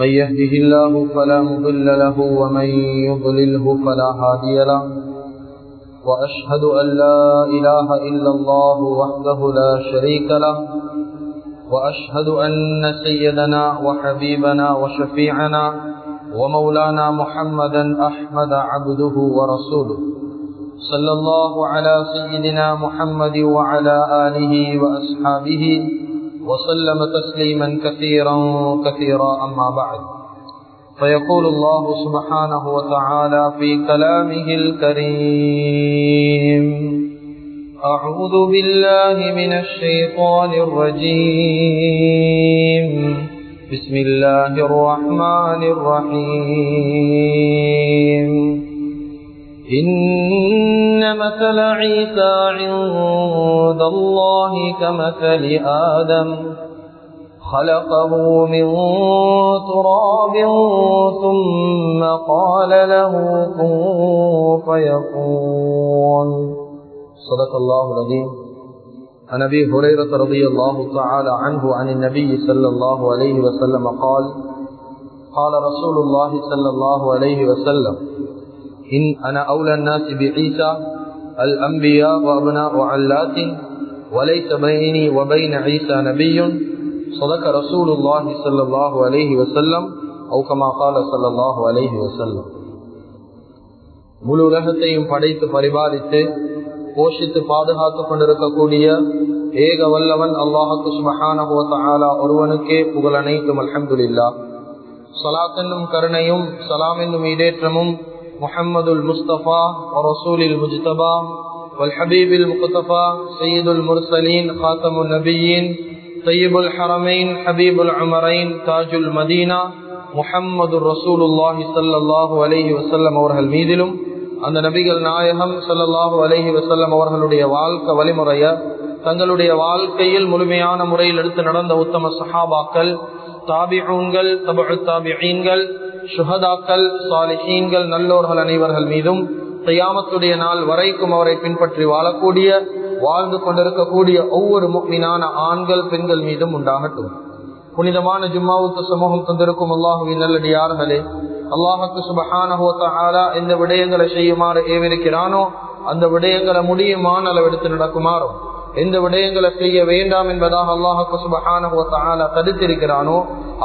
من يهده الله فلا مضل له ومن يضلله فلا هادي له وأشهد أن لا إله إلا الله وحده لا شريك له وأشهد أن سيدنا وحبيبنا وشفيعنا ومولانا محمدا أحمد عبده ورسوله صلى الله على سيدنا محمد وعلى آله وأصحابه وسلم تسليما كثيرا كثيرا أما بعد فيقول الله سبحانه وتعالى في كلامه الكريم أعوذ بالله من الشيطان الرجيم بسم الله الرحمن الرحيم إن مثل عيسى عند الله كمثل آدم خلقه من تراب ثم قال له كن فيكون صدق الله العظيم. عن أبي هريرة رضي الله تعالى عنه عن النبي صلى الله عليه وسلم قال قال رسول الله صلى الله عليه وسلم إن أنا أولى الناس بعيسى الأنبياء وأبناء علات وليس بيني وبين عيسى نبي صدق رسول الله صلى الله عليه وسلم أو كما قال صلى الله عليه وسلم. முழு உலகத்தையும் படைத்து பரிபாலித்து போஷித்து பாதுகாத்துக் கொண்டிருக்கக்கூடிய ஏக வல்லவன் அல்லாஹ் சுப்ஹானஹு வ தஆலா ஒருவனுக்கே புகழ் அனைத்தும். அல்ஹம்துலில்லாஹ். ஸலாத் என்னும் கருணையும் சலாம் என்னும் ஈடேற்றமும் முஹம்மதுல் முஸ்தபா ரசூலில் முஜ்தபா வல் ஹபீபில் முக்தஃபா சய்யிதுல் முர்சலீன் காத்தமுன் நபியீன் தய்யிபுல் ஹரமைன் ஹபீபுல் உமரைன் தாஜுல் மதீனா முஹம்மதுர் ரசூலுல்லாஹி ஸல்லல்லாஹு அலைஹி வஸல்லம் அவர்கள் மீதிலும் அந்த நபிகள் நாயகம் ஸல்லல்லாஹு அலைஹி வஸல்லம் அவர்களுடைய வாழ்க்கை வழிமுறைய தங்களுடைய வாழ்க்கையில் முழுமையான முறையில் எடுத்து நடந்த உத்தம சஹாபாக்கள், தாபிஊன்கள், தபஉ தாபிஈன்கள், ஷுஹதாக்கள், சாலிஹீன்கள், நல்லோர்கள் அனைவர்கள் மீதும் கியாமத்துடைய நாள் வரைக்கும் அவரை பின்பற்றி வாழக்கூடிய வாழ்ந்து கொண்டிருக்கக்கூடிய ஒவ்வொரு முஃமினான ஆண்கள் பெண்கள் மீதும் உண்டாகட்டும். புனிதமான ஜும்மாவுக்கு சமூகம் தந்திருக்கும் அல்லாஹுவின் நல்லடியார்களே, அல்லாஹுக்கு சுப்ஹானஹு வ தஆலா எந்த விடயங்களை செய்யுமாறு ஏவிருக்கிறானோ அந்த விடயங்களை முடியுமான அளவெடுத்து நடக்குமாறும், எந்த விடயங்களை செய்ய வேண்டாம் என்பதாக அல்லாஹுக்கு சுப்ஹானஹு வ தஆலா தடுத்திருக்கிறானோ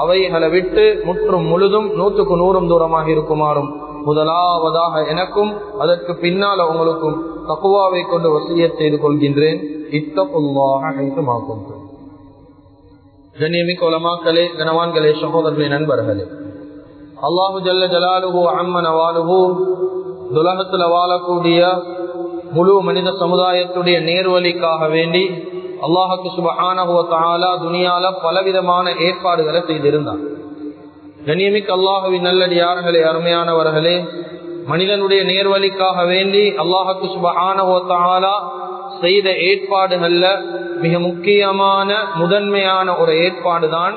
அவைகளை விட்டு முற்றும் முழுதும் 100க்கு 100 தூரமாக இருக்குமாறும் முதலாவதாக எனக்கும் அதற்கு பின்னால் உங்களுக்கும் தக்வாவை கொண்டு வசியத் செய்து கொள்கின்றேன். இத்தகுல்லாஹ ஹைதுமா குன்தும். கண்ணியமிக்க உலமாக்களே, கனவான்களே, சகோதரர்களே, நண்பர்களே, அல்லாஹு ஜல்ல ஜலாலுஹு அம்ம நவாலுஹு துலகத்துல வாழக்கூடிய முழு மனித சமுதாயத்துடைய நேர்வழிக்காக வேண்டி அல்லாஹுக்கு சுப்ஹானஹு வ தஆலா துனியால பலவிதமான ஏற்பாடுகளை செய்திருந்தார். கண்ணியமிக்க அல்லாஹுவின் நல்லடியார்களே, அருமையானவர்களே, மனிதனுடைய நேர்வழிக்காக வேண்டி அல்லாஹுக்கு சுப்ஹானஹு வ தஆலா செய்த ஏற்பாடுகள்ல மிக முக்கியமான முதன்மையான ஒரு ஏற்பாடுதான்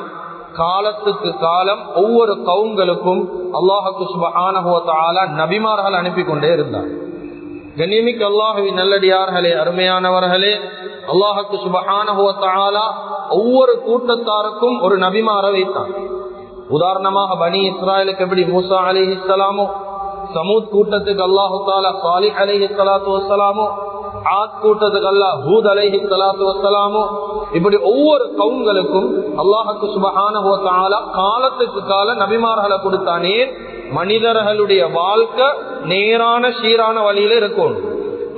காலத்துக்கு காலம் ஒவ்வொரு கவுங்களுக்கும் அல்லாஹுக்கு சுப்ஹானஹு வ தஆலா நபிமார்கள் அனுப்பி கொண்டே இருந்தார். கண்ணியமிக்க அல்லாஹுவின் நல்லடியார்களே, அருமையானவர்களே, அல்லாஹுக்கு சுப்ஹானஹு வ தஆலா ஒவ்வொரு கூட்டத்தாருக்கும் ஒரு நபிமார வைத்தார். உதாரணமாக பனி இஸ்ராயலுக்கு எப்படி மூசா அலைஹிஸ்ஸலாமோ, சமூத் கூட்டத்துக்கு அல்லாஹு தஆலா சாலிஹ் அலைஹிஸ்ஸலாத்து வஸ்ஸலாமோ, ஆத் கூட்டத்துக்கு அல்லாஹ் ஹூத் அலைஹிஸ்ஸலாத்து வஸ்ஸலாமோ, இப்படி ஒவ்வொரு கவுங்களுக்கும் அல்லாஹுக்கு சுப்ஹானஹு வ தஆலா காலத்துக்கு கால நபிமார்களை கொடுத்தானே மனிதர்களுடைய வாழ்க்கை நேரான சீரான வழியில இருக்கும்.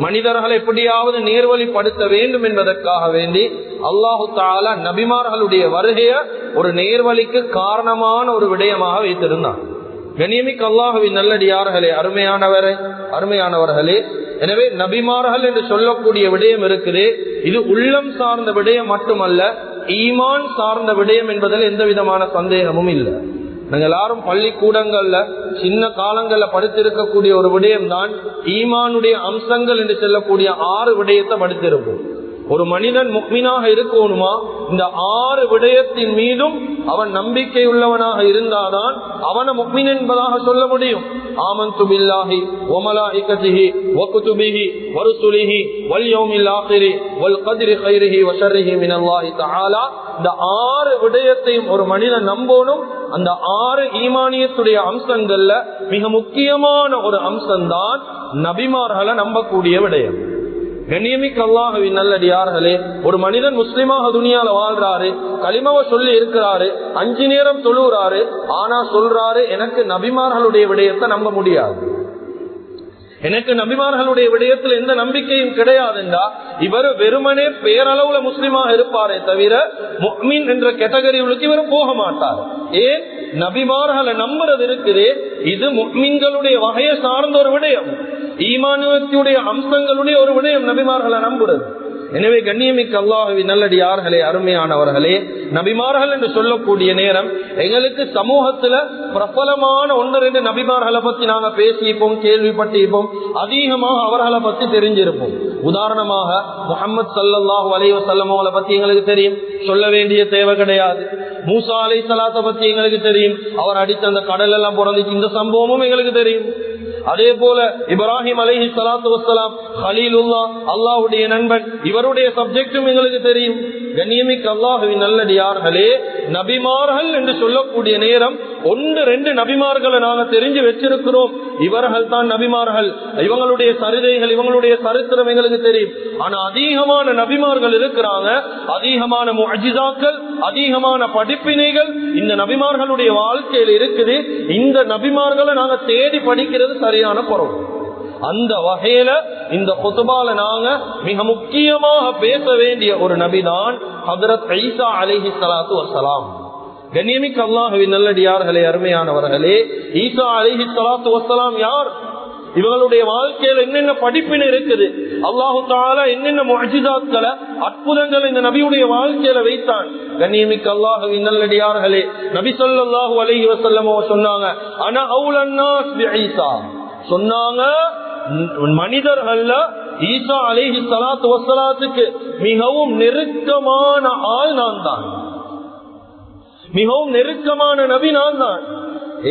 மனிதர்களை எப்படியாவது நேர்வழிப்படுத்த வேண்டும் என்பதற்காக வேண்டி அல்லாஹு தஆலா நபிமார்களுடைய வருகைய ஒரு நேர்வழிக்கு காரணமான ஒரு விடயமாக வைத்திருந்தார். கண்ணியமிக்க அல்லாஹுவின் நல்லடியார்களே, அருமையானவர்களே, எனவே நபிமார்கள் என்று சொல்லக்கூடிய விடயம் இருக்குது. இது உள்ளம் சார்ந்த விடயம் மட்டுமல்ல, ஈமான் சார்ந்த விடயம் என்பதில் எந்த விதமான சந்தேகமும் இல்லை. நாங்கள் எல்லாரும் பள்ளிக்கூடங்கள்ல சின்ன காலங்கள்ல படித்திருக்கக்கூடிய ஒரு விடயம் தான் ஈமானுடைய அம்சங்கள் என்று சொல்லக்கூடிய 6 விடயத்தை படித்திருப்போம். ஒரு மனிதன் முக்மீனாக இருக்கணுமா, இந்த 6 விடயத்தின் மீதும் அவன் நம்பிக்கை உள்ளவனாக இருந்தாதான் அவனை முக்மீன் என்பதாக சொல்ல முடியும். ஆமன்து பில்லாஹி வ மலாயிகத்திஹி வ குதுபிஹி வ ருசுலிஹி வல் யௌமில் ஆகிரி வல் கத்ரி கைரிஹி வ ஷர்ரிஹி மினல்லாஹி தஆலா. இந்த 6 விடயத்தையும் ஒரு மனிதன் நம்பணும். அந்த 6 ஈமானியத்துடைய அம்சங்கள்ல மிக முக்கியமான ஒரு அம்சம்தான் நபிமார்களை நம்பக்கூடிய விடயம். கண்ணியமிக்க அல்லாஹ்வின் நல்லடியார்களே, ஒரு மனிதன் முஸ்லிமாக துனியால வாழ்றாரு, கலிமாவை சொல்லி இருக்கிறாரு, 5 நேரம் தொழுறாரு, ஆனா சொல்றாரு எனக்கு நபிமார்களுடைய விடயத்தை நம்ப முடியாது, எனக்கு நபிமார்களுடைய விடயத்தில் எந்த நம்பிக்கையும் கிடையாதுண்டா இவர் வெறுமனே பேரளவுல முஸ்லிமாக இருப்பாரே தவிர முஃமின் என்ற கேட்டகரிகளுக்கு இவர் போக மாட்டார். ஏன்? நபிமார்களை நம்புறது இருக்குது, இது முஃமின்களுடைய வகையை சார்ந்த ஒரு விடயம், ஈமானுடைய அம்சங்களுடைய ஒரு விடயம் நபிமார்களை நம்புறது. எனவே கண்ணியமிக்க அல்லாஹ்வின் நல்லடியார்களே, அருமையானவர்களே, நபிமார்கள் என்று சொல்லக்கூடிய நேரம் எங்களுக்கு சமூகத்துல பிரபலமான 1-2 நபிமார்களை பத்தி நாங்க பேசிப்போம், கேள்விப்பட்டிருப்போம், அதிகமாக அவர்களை பத்தி தெரிஞ்சிருப்போம். உதாரணமாக முஹம்மது ஸல்லல்லாஹு அலைஹி வஸல்லம் அவங்களை பத்தி எங்களுக்கு தெரியும், சொல்ல வேண்டிய தேவை கிடையாது. மூசா அலைஹிஸ்ஸலாத்தை பத்தி எங்களுக்கு தெரியும், அவர் அடித்த அந்த கடல் எல்லாம் பிறந்துச்சு, இந்த சம்பவமும் எங்களுக்கு தெரியும். அதே போல இப்ராஹிம் அலைஹிஸ்ஸலாத்து வஸ்ஸலாம் கலீலுல்லாஹ், அல்லாஹ்வுடைய நண்பன், இவருடைய சப்ஜெக்டும் எங்களுக்கு தெரியும். கண்ணியமிக்க அல்லாஹ்வின் நல்லடியார்களே, நபிமார்கள் என்று சொல்லக்கூடிய நேரம் 1-2 நபிமார்களை நாங்க தெரிஞ்சு வச்சிருக்கிறோம், இவர்கள் தான் நபிமார்கள், இவங்களுடைய சரிதைகள், இவங்களுடைய சரித்திரம் எங்களுக்கு தெரியும். ஆனா அதிகமான நபிமார்கள் இருக்கிறாங்க, அதிகமான முஅஜிசாக்கள், அதிகமான படிப்பினைகள் இந்த நபிமார்களுடைய வாழ்க்கையில் இருக்குது. இந்த நபிமார்களை நாங்க தேடி படிக்கிறது சரியான குறவு. அந்த வகையில இந்த குதுபால நாங்க மிக முக்கியமாக பேச வேண்டிய ஒரு நபிதான் ஹஜ்ரத் ஈசா அலைஹிஸ்ஸலாத்து வஸ்ஸலாம். கண்ணியமிக்க அல்லாஹ்வின் நல்லடியார்களே, அருமையானவர்களே, ஈசா அலைஹிஸ்ஸலாத்து வஸ்ஸலாம் யார்? இவங்களுடைய வாழ்க்கையில என்னென்ன படிப்பினை இருக்குது, அல்லாஹு தஆலா என்னென்ன முஅஜிசாத்களை, அற்புதங்களை இந்த நபியுடைய வாழ்க்கையில வைத்தான். கண்ணியமிக்க அல்லாஹ்வின் நல்லடியார்களே, நபி ஸல்லல்லாஹு அலைஹி வஸல்லம் சொன்னாங்க, அன அவுலன் நாஸ் பிஈசா, சொன்னாங்க மனிதர்கள்ல ஈசா அலைஹிஸ்ஸலாத்து வஸ்ஸலாத்துக்கு மிகவும் நெருக்கமான ஆள் நான் தான், மிகவும் நெருக்கமான நபி நான் தான்.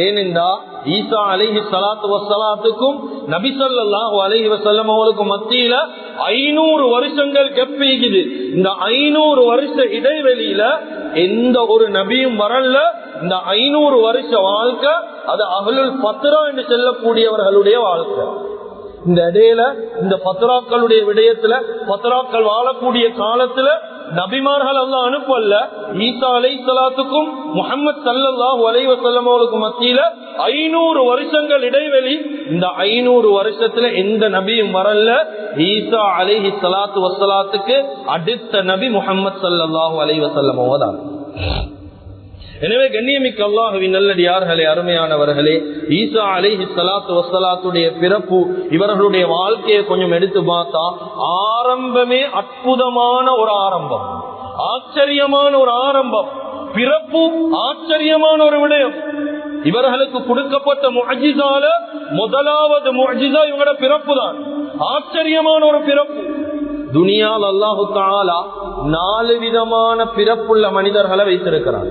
ஏனென்றா ஈசா அலைஹிஸ்ஸலாத்து வஸ்ஸலாத்துக்கும் நபி ஸல்லல்லாஹு அலைஹி வஸல்லம் அவர்களுக்கும் மத்தியில 500 வருஷங்கள் கெப்பிக்குது. இந்த 500 வருஷ இடைவெளியில எந்த ஒரு நபியும் வரல. இந்த 500 வருஷ வாழ்க்கை அது அஹ்லுல் ஃபத்ரா என்று சொல்லக்கூடியவர்களுடைய வாழ்க்கை. இந்த இடையில இந்த ஃபத்ராக்களுடைய விடயத்துல, ஃபத்ராக்கள் வாழக்கூடிய காலத்துல நபிமார்கள் அல்லாஹ் அனுப்பல்ல. ஈசா அலைஹிஸ்ஸலாத்துக்கும் முஹம்மது ஸல்லல்லாஹு அலைஹி வஸல்லம் அவர்களுக்கும் மத்தியில 500 வருஷங்கள் இடைவெளி. இந்த 500 வருஷத்துல எந்த நபியும் வரல. ஈசா அலைஹிஸ்ஸலாத்து வஸ்ஸலாத்துக்கு அடுத்த நபி முஹம்மது ஸல்லல்லாஹு அலைஹி வஸல்லம் அவர்தான். எனவே கண்ணியமிக்க அல்லாஹ்வின் நல்லடியார்களே, அருமையானவர்களே, ஈசா அலைஹிஸ்ஸலாத்து வஸ்ஸலாத்துடைய பிறப்பு, இவர்களுடைய வாழ்க்கையை கொஞ்சம் எடுத்து பார்த்தா ஆரம்பமே அற்புதமான ஒரு ஆரம்பம், ஆச்சரியமான ஒரு ஆரம்பம். பிறப்பு ஆச்சரியமான ஒரு விடயம். இவர்களுக்கு கொடுக்கப்பட்ட முஅஜிசால முதலாவது முஅஜிசா இவங்களோட பிறப்பு தான். ஆச்சரியமான ஒரு பிறப்பு. துனியால் அல்லாஹு தஆலா 4 விதமான பிறப்புள்ள மனிதர்களை வைத்திருக்கிறார்.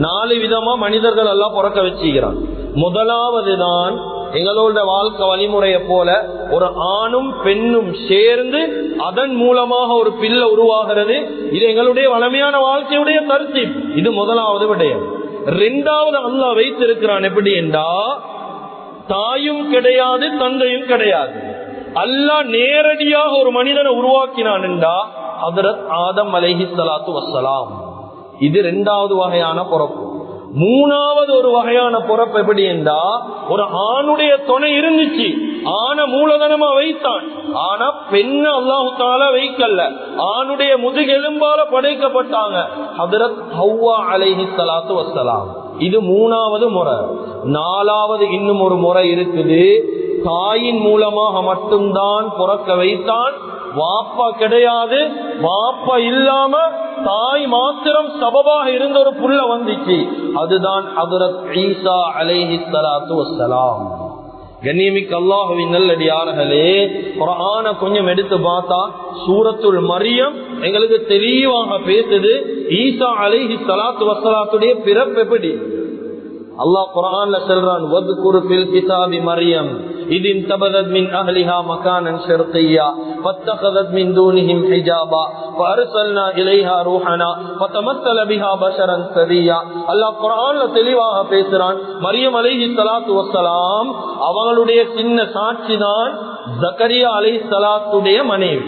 4 விதமா மனிதர்கள் எல்லாம் பிறக்க வச்சுக்கிறான். முதலாவது தான் எங்களோட வாழ்க்கை வழிமுறையை போல ஒரு ஆணும் பெண்ணும் சேர்ந்து அதன் மூலமாக ஒரு பிள்ளை உருவாகிறது. இது எங்களுடைய வளமையான வாழ்க்கையுடைய தர்த்தீப். இது முதலாவது விடயம். 2வது அல்லாஹ் வைத்திருக்கிறான் எப்படி என்றா, தாயும் கிடையாது தந்தையும் கிடையாது. அல்லாஹ் நேரடியாக ஒரு மனிதனை உருவாக்கினான் என்றா ஹஜ்ரத் ஆதம் அலைஹிஸ்ஸலாத்து வஸ்ஸலாம். இது 2வது வகையான பிறப்பு. 3வது ஒரு வகையான பிறப்பு எப்படி என்றா, ஒரு ஆணுடைய துணை இருந்துச்சு, ஆன மூலதனமா வைத்தான், ஆனா பெண்ணு அல்லாஹு தஆலா வைக்கல, ஆணுடைய முதுகெலும்பால படைக்கப்பட்டாங்க ஹஜ்ரத் ஹவ்வா அலைஹிஸ்ஸலாத்து வஸ்ஸலாம். இது 3வது முறை. 4வது இன்னும் ஒரு முறை இருக்குது. தாயின் மூலமாக மட்டும்தான் பிறக்க வைத்தான். வாப்பா கிடையாது, வாப்பா இல்லாம தாய் மாத்திரம் சபபாக இருந்த ஒரு புள்ள வந்துச்சு. அதுதான் ஹஜ்ரத் ஈசா அலைஹிஸ்ஸலாத்து வஸ்ஸலாம். கண்ணியமிக்க அல்லாஹ்வின் நல்லடியார்களே, குர்ஆனை கொஞ்சம் எடுத்து பார்த்தா சூரத்துல் மரியம் எங்களுக்கு தெளிவாக பேசுது ஈசா அலைஹிஸ்ஸலாத்து வஸ்ஸலாத்துடைய பிறப்பு எப்படி. அல்லாஹ் குர்ஆன்ல சொல்றான் வத்குர் ஃபில் கிதாபி மரியம் இத் இன்தபதத் மின் அஹ்லிஹா மகானன் ஷர்கியா ஃபத்தகதத் மின் தூனிஹிம் ஹிஜாபா ஃபஅர்சல்னா இலைஹா ரூஹனா ஃபதமஸ்ஸல பிஹா பஷரன் சவியா. அல்லாஹ் குர்ஆன்ல தெளிவாக பேசுறான். மரியம் அலைஹிஸ்ஸலாத்து வஸ்ஸலாம் அவங்களுடைய சின்ன சாட்சி தான் ஜக்கரியா அலைஹிஸ்ஸலாத்துடைய மனைவி.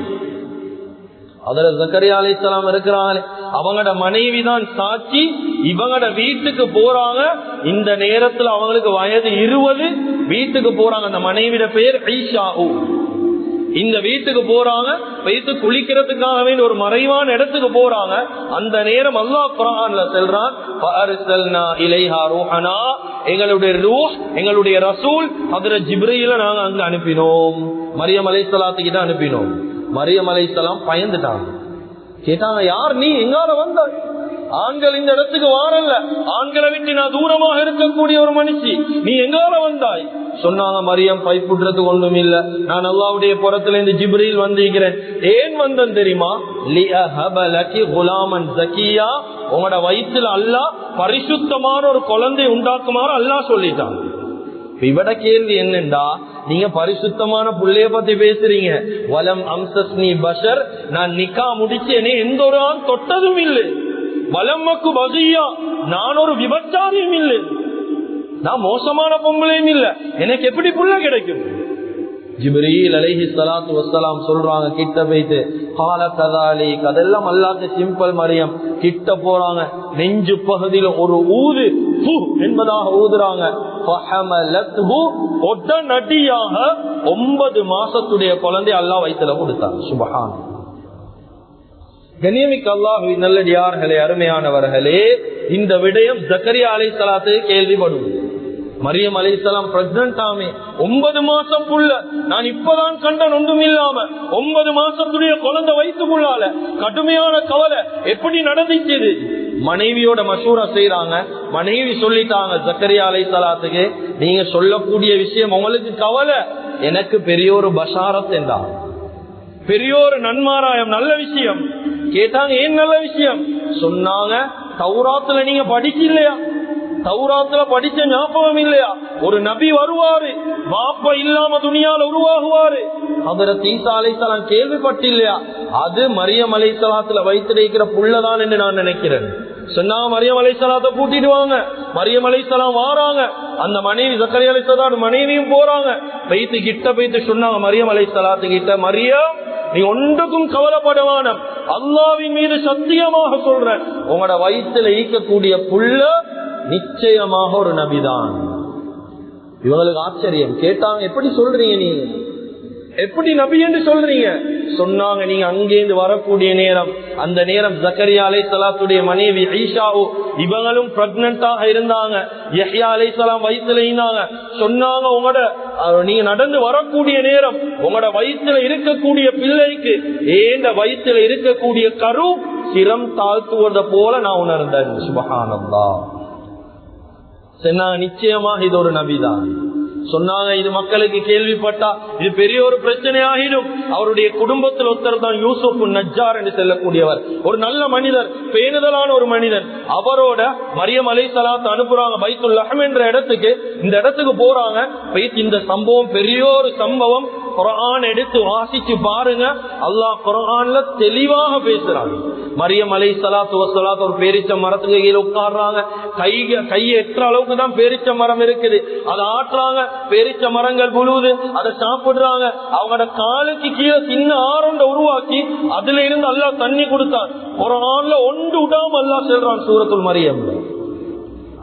அதுல ஜக்கரியா அலைஹிஸ்ஸலாம் இருக்கிறாங்களே அவங்களோட மனைவி தான் சாட்சி. இவங்களோட வீட்டுக்கு போறாங்க. இந்த நேரத்துல அவங்களுக்கு வயது 20. வீட்டுக்கு போறாங்க. அந்த மனைவியோட பேர் ஐஷா. இந்த வீட்டுக்கு போறாங்க. வைத்து குளிக்கிறதுக்காக வேண்டிய ஒரு மறைவான இடத்துக்கு போறாங்க. அந்த நேரம் அல்லாஹ் குர்ஆன்ல சொல்றான் ஃபஅர்சல்னா இலைஹா ரூஹனா, எங்களுடைய ரூஹ் எங்களுடைய ரசூல் ஹஜ்ரத் ஜிப்ரீல நாங்க அங்க அனுப்பினோம். மரியம் அலைஹிஸ்ஸலாத்து கிட்ட அனுப்பினோம். மரியம் அலைஹிஸ்ஸலாம் பயந்துட்டாங்க. கேட்டாங்க, யார் நீ, எங்கால வந்தாய்? ஆண்கள் இந்த இடத்துக்கு வாரல்ல, ஆண்களை விட்டு நான் தூரமாக இருக்கக்கூடிய ஒரு மனுஷி, நீ எங்கால வந்தாய்? சொன்னாங்க, மரியம் பைப்புடுறதுக்கு ஒன்றும் இல்ல, நான் அல்லாஹ்வுடைய புறத்துல இருந்து ஜிப்ரீல் வந்திருக்கிறேன். ஏன் வந்தன் தெரியுமா? லிஅஹபலகி குலாமன் ஜக்கியா, உங்களோட வயிற்றுல அல்லாஹ் பரிசுத்தமான ஒரு குழந்தை உண்டாக்குமாறு அல்லாஹ் சொல்லிட்டான். இவட கேள்வி என்னண்டா, நீங்க பரிசுத்தமான புள்ளைய பத்தி பேசுறீங்க. வலம் அம்சஸ்னி பஷர், நான் நிக்கா முடிச்சேனே, எந்த ஒரு ஆண் தொட்டதும் இல்லை. வலம்மக்கு பகியா, நான் ஒரு விபச்சாரியும் இல்லை, நான் மோசமான பொம்பளையும் இல்லை, எனக்கு எப்படி புள்ள கிடைக்கும்? ஜிப்ரீல் அலைஹிஸ்ஸலாத்து வஸ்ஸலாம் சொல்றாங்க, கிட்ட போயிட்டு கால கதாலி, அதெல்லாம் அல்லாஹ்க்கு சிம்பிள். மரியம் கிட்ட போறாங்க, நெஞ்சு பகுதியில ஒரு ஊது என்பதாக ஊதுறாங்க. உடனடியாக 9 மாசத்துடைய குழந்தை அல்லாஹ் வயித்துல கொடுத்தாங்க. சுப்ஹான். கண்ணியமிக்க அல்லாஹ்வின் நல்லடியார்களே, அருமையானவர்களே, இந்த விடயம் ஜக்கரியா அலைஹிஸ்ஸலாத்து கேள்விப்படும். மரியம் அலைஹிஸ்ஸலாம் பிரெக்னன்ட் ஆமே, 9 மாசம் புள்ள, நான் இப்பதான் கண்டன் ஒன்றும் இல்லாம 9 மாசத்துடைய குழந்தை வயிற்றுக்குள்ளால. கடுமையான கவலை, எப்படி நடந்துச்சு? மனைவியோட மஷூரா செய்யறாங்க. மனைவி சொல்லிட்டாங்க ஜக்கரியா அலைஹிஸ்ஸலாத்துக்கு, நீங்க சொல்லக்கூடிய விஷயம் உங்களுக்கு கவலை, எனக்கு பெரிய ஒரு பஷாரத் என்றாங்க, பெரிய ஒரு நன்மாராயம், நல்ல விஷயம். கேட்டாங்க, ஏன் நல்ல விஷயம்? சொன்னாங்க, தௌராத்துல நீங்க படிக்கலையா? தௌராத்துல படிச்ச ஞாபகம் இல்லையா? ஒரு நபி வருவாரு, மாப்ப இல்லாம துணியால உருவாகுவாரு. ஹஜ்ரத் ஈசா அலைஹிஸ்ஸலாம் கேள்விப்பட்டில்லையா? அது மரியம் அலைஹிஸ்ஸலாத்துல வைத்திருக்கிற புள்ளதான் என்று நான் நினைக்கிறேன். சொன்னாங்க, மரியம் அலைஹிஸ்ஸலாத்தை கூட்டிட்டு வாங்க. மரியம் அலைஹிஸ்ஸலாம் வாராங்க. அந்த மனைவி ஜக்கரியா அலைஹிஸ்ஸலாம் மனைவியும் போறாங்க. வைத்து கிட்ட போயிட்டு சொன்னாங்க மரியம் அலைஹிஸ்ஸலாத்து கிட்ட, மரியம், நீ ஒன்றுக்கும் கவலைப்படவான, அல்லாஹ்வின் மீது சத்தியமாக சொல்றேன், உங்களோட வயிற்றுல ஈக்கக்கூடிய புள்ள நிச்சயமாக ஒரு நபிதான். இவங்களுக்கு ஆச்சரியம். கேட்டாங்க, எப்படி சொல்றீங்க, நீங்க எப்படி நபி என்று சொல்றீங்க? சொன்னாங்க, நீங்க அங்கேருந்து வரக்கூடிய நேரம், அந்த நேரம் ஜக்கரியா அலைஹிஸ்ஸலாத்துடைய மனைவி ஈஷா இவங்களும் பிரெக்னன்ட்டாக இருந்தாங்க. யஹ்யா அலைஹிஸ்ஸலாம் வயிற்றுல இருந்தாங்க. சொன்னாங்க, உங்களோட நீங்க நடந்து வரக்கூடிய நேரம் உங்களோட வயிற்றுல இருக்கக்கூடிய பிள்ளைக்கு ஏந்த வயிற்றுல இருக்கக்கூடிய கரு சிரம் தாழ்த்துவத போல நான் உணர்ந்தேன். சுப்ஹானல்லாஹ். சொன்னாங்க, நிச்சயமாக இது ஒரு நபிதான். சொன்னாங்க, இது மக்களுக்கு கேள்விப்பட்டா இது பெரிய ஒரு பிரச்சனை ஆகிடும். அவருடைய குடும்பத்தில் ஒருத்தர் தான் யூசுப் நஜ்ஜார் என்று சொல்லக்கூடியவர், ஒரு நல்ல மனிதர், பேணுதலான ஒரு மனிதன். அவரோட மரியம் அலைஹிஸ்ஸலாத்து அனுப்புறாங்க பைத்துல் லஹம் என்ற இடத்துக்கு. இந்த இடத்துக்கு போறாங்க. இந்த சம்பவம் பெரிய ஒரு சம்பவம். குர்ஆன் எடுத்து வாசிச்சு பாருங்க, அல்லாஹ் குர்ஆன்ல தெளிவாக பேசுறாங்க. மரியம் அலைஹிஸ்ஸலாத்து வஸ்ஸலாம் ஒரு பேரிச்ச மரத்துக்கு கீழே உட்கார்றாங்க. கையை எட்டுற அளவுக்கு தான் பேரிச்ச மரம் இருக்குது. அதை ஆட்டுறாங்க, பேரிச்ச மரங்கள் புழுது, அதை சாப்பிடுறாங்க. அவங்களோட காலுக்கு கீழே சின்ன ஆரண்ட உருவாக்கி அதுல இருந்து அல்லாஹ் தண்ணி கொடுத்தான். குர்ஆன்ல ஒன்று விடாம அல்லாஹ் சொல்றான் சூரத்துல் மரியம்.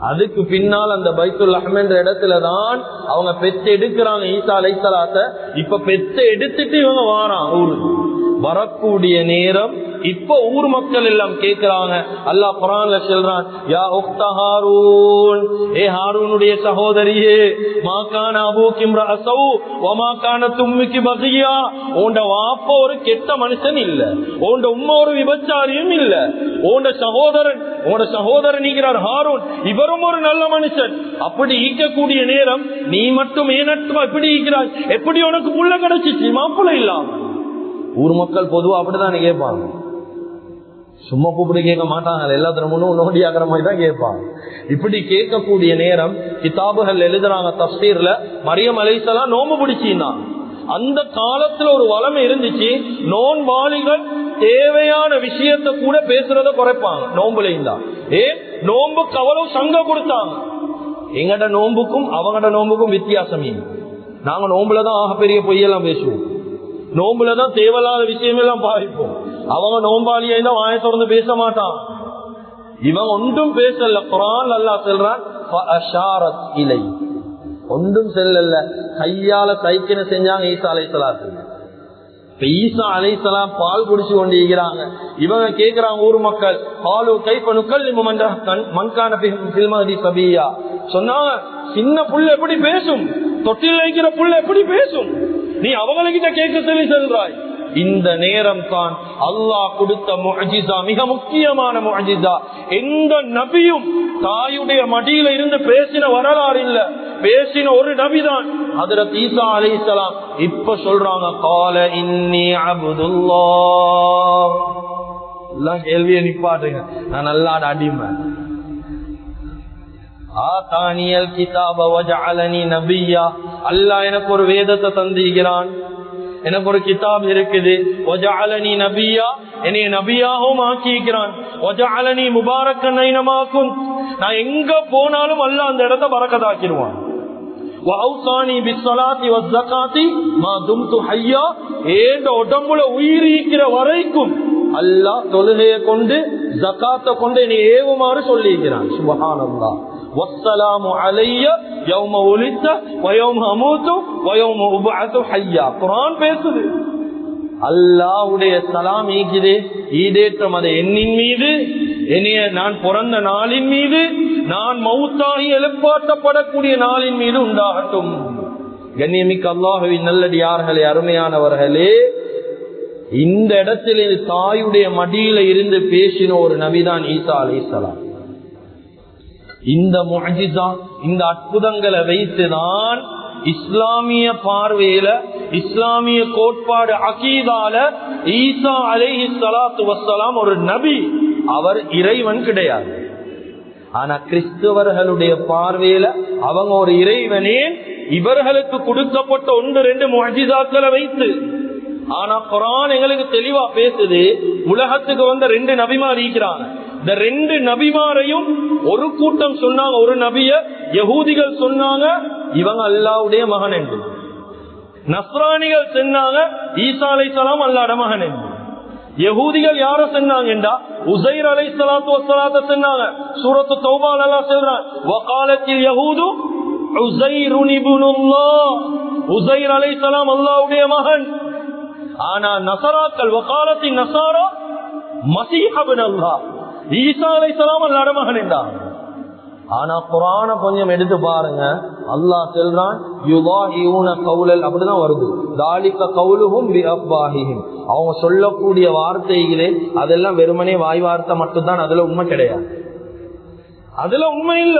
அதுக்கு பின்னால் அந்த பைத்துல் லஹம் என்ற இடத்துலதான் அவங்க பெத்து எடுக்கிறாங்க ஈசா அலைஹிஸ்ஸலாத்த. இப்ப பெத்து எடுத்துட்டு இவங்க வாரான் ஊருக்கு. வரக்கூடிய நேரம் இப்ப ஊர் மக்கள் எல்லாம் கேட்கிறாங்க. அல்லாஹ் குர்ஆன்ல சொல்றான், யா உக்த ஹாரூன், ஏ ஹாரூனுடைய சகோதரியே, மா கான அபூகி இம்ரஅஸௌ வ மா கானத் உம்முகி பகியா, உன்ட வாப்பா ஒரு கெட்ட மனுஷன் இல்ல, உன்ட உம்மா ஒரு விபச்சாரியும் இல்ல, உன்ட சகோதரன் நீங்கிறார் ஹாரூன், இவரும் ஒரு நல்ல மனுஷன். அப்படி ஈக்கக்கூடிய நேரம் நீ மட்டும் ஏனட்டுமா எப்படி ஈக்கிறாய்? எப்படி உனக்கு புள்ள கிடைச்சிச்சு மாப்பிள்ளை இல்லாம? ஊர் மக்கள் பொதுவா அப்படிதான் கேட்பாங்க. சும்மா கூப்பிட்டு கேட்க மாட்டாங்க, எல்லாத்திலும் நோண்டி ஆகிற மாதிரி தான் கேட்பாங்க. இப்படி கேட்கக்கூடிய நேரம் கிதாபுகள் எழுதுறாங்க தஃப்சீர்ல, மரியம் அலைஹிஸ்ஸலாம் நோம்பு பிடிச்சிருந்தாங்க. அந்த காலத்துல ஒரு வளமை இருந்துச்சு, நோன்பாளிகள் தேவையான விஷயத்த கூட பேசுறத குறைப்பாங்க நோம்புல இருந்தா. நோம்புக்கு அவ்வளவு சங்கம் கொடுத்தாங்க. எங்கட நோம்புக்கும் அவங்கட நோம்புக்கும் வித்தியாசம். நாங்க நோம்புலதான் ஆக பெரிய பொய்யெல்லாம் பேசுவோம், நோம்புலதான் தேவையில்லாத விஷயம் எல்லாம் பாதிப்போம். அவங்க நோம்பாளியை தான் வாயை திறந்து பேச மாட்டான். இவன் ஒன்றும் பேசல. குர்ஆன் அல்லாஹ் சொல்றான் இலை ஒன்றும் செல்லல, கையால சைக்கின செஞ்சாங்க ஈசா அலைஹிஸ்ஸலாம். ஈசா அலைஹிஸ்ஸலாம் பால் குடிச்சு கொண்டு இருக்கிறாங்க. இவங்க கேக்குறாங்க ஊர் மக்கள், பாலு கைஃப நுகல்லிமு மன் கான ஃபில் மஹ்தி சபியா. சொன்னாங்க, சின்ன புள்ள எப்படி பேசும், தொட்டில் வைக்கிற புள்ள எப்படி பேசும், நீ அவங்ககிட்ட கேட்க சொல்லி சொல்றாய். இந்த நேரம் தான் அல்லாஹ் கொடுத்த முஅஜிஸா, மிக முக்கியமான முஅஜிஸா. எந்த நபியும் தாயுடைய மடியில இருந்து பேசின வரலாறு இல்ல, பேசின ஒரு நபிதான் ஹஜ்ரத் ஈசா அலைஹிஸ்ஸலாம். இப்ப சொல்றாங்க, கால இன்னி அப்துல்லாஹ். எல்லாம் கேள்வியை நிப்பாட்டுங்க, நான் அல்லாஹ்வுடைய அடிமை. ஆதானியல் கிதாப வஜஅலனி நபியா. அல்லாஹ் எனக்கு ஒரு வேதத்தை தந்திருக்கிறான், எனக்கு ஒரு கிதாப் இருக்குது. வஜஅலனி நபியா, என்னைய நபியாகவும் ஆக்கிக்கிறான். வஜஅலனி முபாரக்கன் ஐனமா குன்த், நான் எங்க போனாலும் அல்லாஹ் அந்த இடத்தை பரக்கத்தாக்கிடுவான். வஅௌசானி பிஸ்ஸலாத்தி வஸ்ஸகாத்தி மா தும்து ஹய்யா, ஏண்ட உடம்புல உயிர் இருக்கிற வரைக்கும் அல்லாஹ் தொழுகையை கொண்டு ஜகாத்தை கொண்டு என்னை ஏவுமாறு சொல்லியிருக்கிறான். சுப்ஹானல்லாஹ். வஸ்ஸலாமு அலைய யௌம உலித்த வயௌம அமூது வயௌம உபஅது ஹய்யா. குர்ஆன் பேசுது. அல்லாஹ்வுடைய சலாம் ஈக்குதே, ஈடேற்றம் அது என்னின் மீது, என்னைய நான் பிறந்த நாளின் மீது, நான் மௌத்தாகி எழுப்பாட்டப்படக்கூடிய நாளின் மீது உண்டாகட்டும். கண்ணியமிக்க அல்லாஹ்வின் நல்லடியார்களே, அருமையானவர்களே, இந்த இடத்தில் தாயுடைய மடியில இருந்து பேசின ஒரு நபிதான் ஈசா அலைஹிஸ்ஸலாம். இந்த முஅஜிஸா, இந்த அற்புதங்களை வைத்துதான் இஸ்லாமிய பார்வையில, இஸ்லாமிய கோட்பாடு அகீதால ஈசா அலைஹிஸ்ஸலாத்து வஸ்ஸலாம் ஒரு நபி, அவர் இறைவன் கிடையாது. ஆனா கிறிஸ்தவர்களுடைய பார்வையில அவங்க ஒரு இறைவனே, இவர்களுக்கு கொடுக்கப்பட்ட 1-2 முஅஜிஸாக்களை வைத்து. ஆனா குர்ஆன் எங்களுக்கு தெளிவா பேசுது, உலகத்துக்கு வந்த 2 நபிமார் இருக்கிறாங்க. இந்த 2 நபிமாரையும் ஒரு கூட்டம் சொன்னாங்க, ஒரு நபிய யஹூதிகள் சொன்னாங்க இவங்க அல்லாஹ்வுடைய மகன் என்று. நஸ்ரானிகள் சொன்னாங்க ஈசா அலைஹிஸ்ஸலாம் அல்லாஹ்வுடைய மகன் என்று. யஹூதிகள் யார சொன்னாங்கடா, உஸைர் அலைஹிஸ்ஸலாத்து வஸ்ஸலாத்த சொன்னாங்க. சூரத்து தௌபால அல்லாஹ் சொல்றான், வகாலத்தில் யஹூது உஸைருன் இப்னுல்லாஹ், உஸைர் அலைஹிஸ்ஸலாம் அல்லாஹ்வுடைய மகன். ஆனா நஸராக்கள் வகாலத்தின் நஸாரா மஸீஹ் இப்னுல்லாஹ், ஈசா அலைஹிஸ்ஸலாம் அல்லாஹ்வுடைய மகன் என்றாங்க. ஆனா குர்ஆன கொஞ்சம் எடுத்து பாருங்க, அல்லாஹ் சொல்றான் யுதாஹியூன கௌலல், அப்படிதான் வருது. தாலிக கௌலுஹும் பிஅஃவாஹிஹிம், அவங்க சொல்லக்கூடிய வார்த்தைகளே அதெல்லாம் வெறுமனே வாய் வார்த்தை மட்டும்தான், அதுல உண்மை கிடையாது, அதுல உண்மை இல்ல.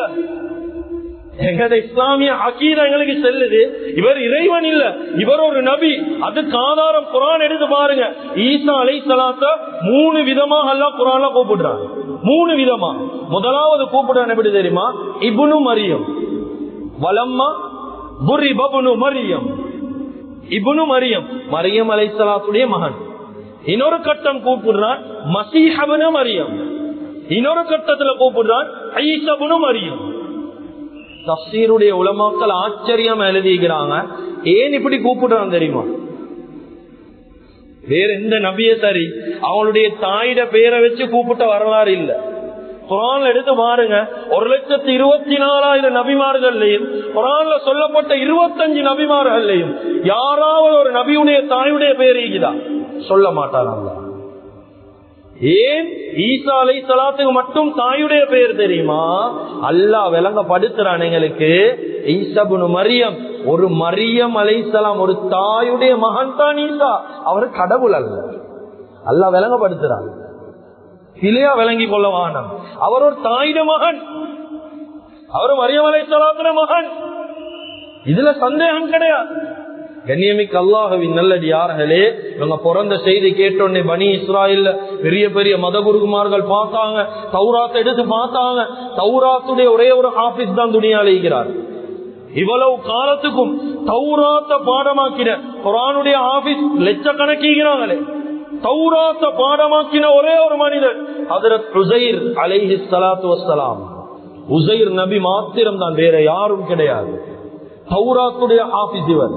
எங்கட இஸ்லாமிய அகீதா எங்களுக்கு செல்லுது இவர் இறைவன் இல்ல, இவர் ஒரு நபி. அதுக்கு ஆதாரம் குர்ஆன் எடுத்து பாருங்க. ஈசா அலைஹிஸ்ஸலாத்த 3 விதமாக அல்லாஹ் குர்ஆன்ல கூப்பிடுறாங்க, 3 விதமா. முதலாவது கூப்பிடுறான் எப்படி தெரியுமா, இப்னு மரியம், வலம்மா புரிப இப்னு மரியம், இப்னு மரியம், மரியம் அலைஹிஸ்ஸலாத்துடைய மகன். இன்னொரு கட்டம் கூப்பிடுறான் மஸீஹ் இப்னு மரியம், இன்னொரு கட்டத்துல கூப்பிடுறான் ஈசா இப்னு மரியம். தஃசீருடைய உலமாக்கள் ஆச்சரியமா எழுதிக்கிறாங்க, ஏன் இப்படி கூப்பிடுறான் தெரியுமா? வேற எந்த நபிய சரி அவங்களுடைய தாயிட பேரை வச்சு கூப்பிட்ட வரலாறு இல்ல. குர்ஆன்ல எடுத்து பாருங்க, 1,24,000 நபிமார்கள்லையும் குர்ஆன்ல சொல்லப்பட்ட 25 நபிமார்கள்லையும் யாராவது ஒரு நபியுடைய தாயுடைய பேர் இருக்குதா? சொல்ல மாட்டாங்க. ஏன் ஈசா அலைஹிஸ்ஸலாத்துக்கு மட்டும் தாயுடைய பெயர் தெரியுமா? அல்லாஹ் விளங்கப்படுத்துறான் எங்களுக்கு, ஈசா இப்னு மரியம், ஒரு மரியம் அலைஹிஸ்ஸலாம் ஒரு தாயுடைய மகன் தான் ஈசா, அவர் கடவுள் அல்ல. அல்லாஹ் விளங்கப்படுத்துறான், இல்லையா? விளங்கி கொள்ள வானம், அவர் ஒரு தாயுடைய மகன், அவர் மரியம் அலைஹிஸ்ஸலாத்துடைய மகன், இதுல சந்தேகம் கிடையாது. கண்ணியமிக்க அல்லாஹ்வின் நல்லடியார்களே, இவங்க பிறந்த செய்தி கேட்டோன்னே பனி இஸ்ராயல்ல பெரிய பெரிய மத குருமார்கள் பார்த்தாங்க, தௌராத்தை எடுத்து பார்த்தாங்க. தௌராத்துடைய ஒரே ஒரு ஹாஃபிஸ் தான் துனியால இருக்கிறார். இவ்வளவு காலத்துக்கும் தௌராத்த பாடமாக்கின குர்ஆனுடைய ஹாஃபிஸ் லட்சக்கணக்கிறாங்களே. தௌராத்த பாடமாக்கின ஒரே ஒரு மனிதர் ஹஜ்ரத் உஸைர் அலைஹிஸ்ஸலாத்து வஸ்ஸலாம். உஸைர் நபி மாத்திரம் தான், வேற யாரும் கிடையாது. தௌராத்துடைய ஹாஃபிஸ் இவர்.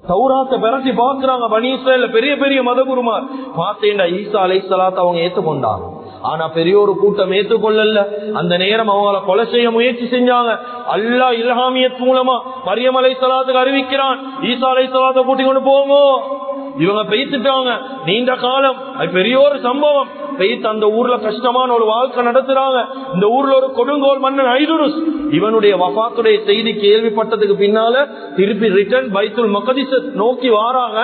தௌராத்தை பெரட்டி பாக்குறாங்க பனி இஸ்ராயல்ல பெரிய பெரிய மதகுருமார். பார்த்தேன்டா ஈசா அலைஹிஸ்ஸலாத்து அவங்க ஏத்துக்கொண்டாங்க. ஆனா பெரிய ஒரு கூட்டம் ஏற்றுக்கொள்ளல. அந்த நேரம் அவங்கள கொலை செய்ய முயற்சி செஞ்சாங்க. அல்லாஹ் இல்ஹாமியத் மூலமா மரியம் அலைஹிஸ்ஸலாத்துக்கு அறிவிக்கிறான், ஈசா அலைஹிஸ்ஸலாத்தை கூட்டிக் கொண்டு போங்க. இவங்க பெய்த்துட்டாங்க. நீண்ட காலம் பெரிய ஒரு சம்பவம். பெய்த்து அந்த ஊர்ல கஷ்டமான ஒரு வாழ்க்கை நடத்துறாங்க. இந்த ஊர்ல ஒரு கொடுங்கோல் மன்னன் ஐதுருஸ், இவனுடைய வஃபாத்துடைய செய்தி கேள்விப்பட்டதுக்கு பின்னால திருப்பி ரிட்டர்ன் பைத்துல் மக்திஸ் நோக்கி வாராங்க.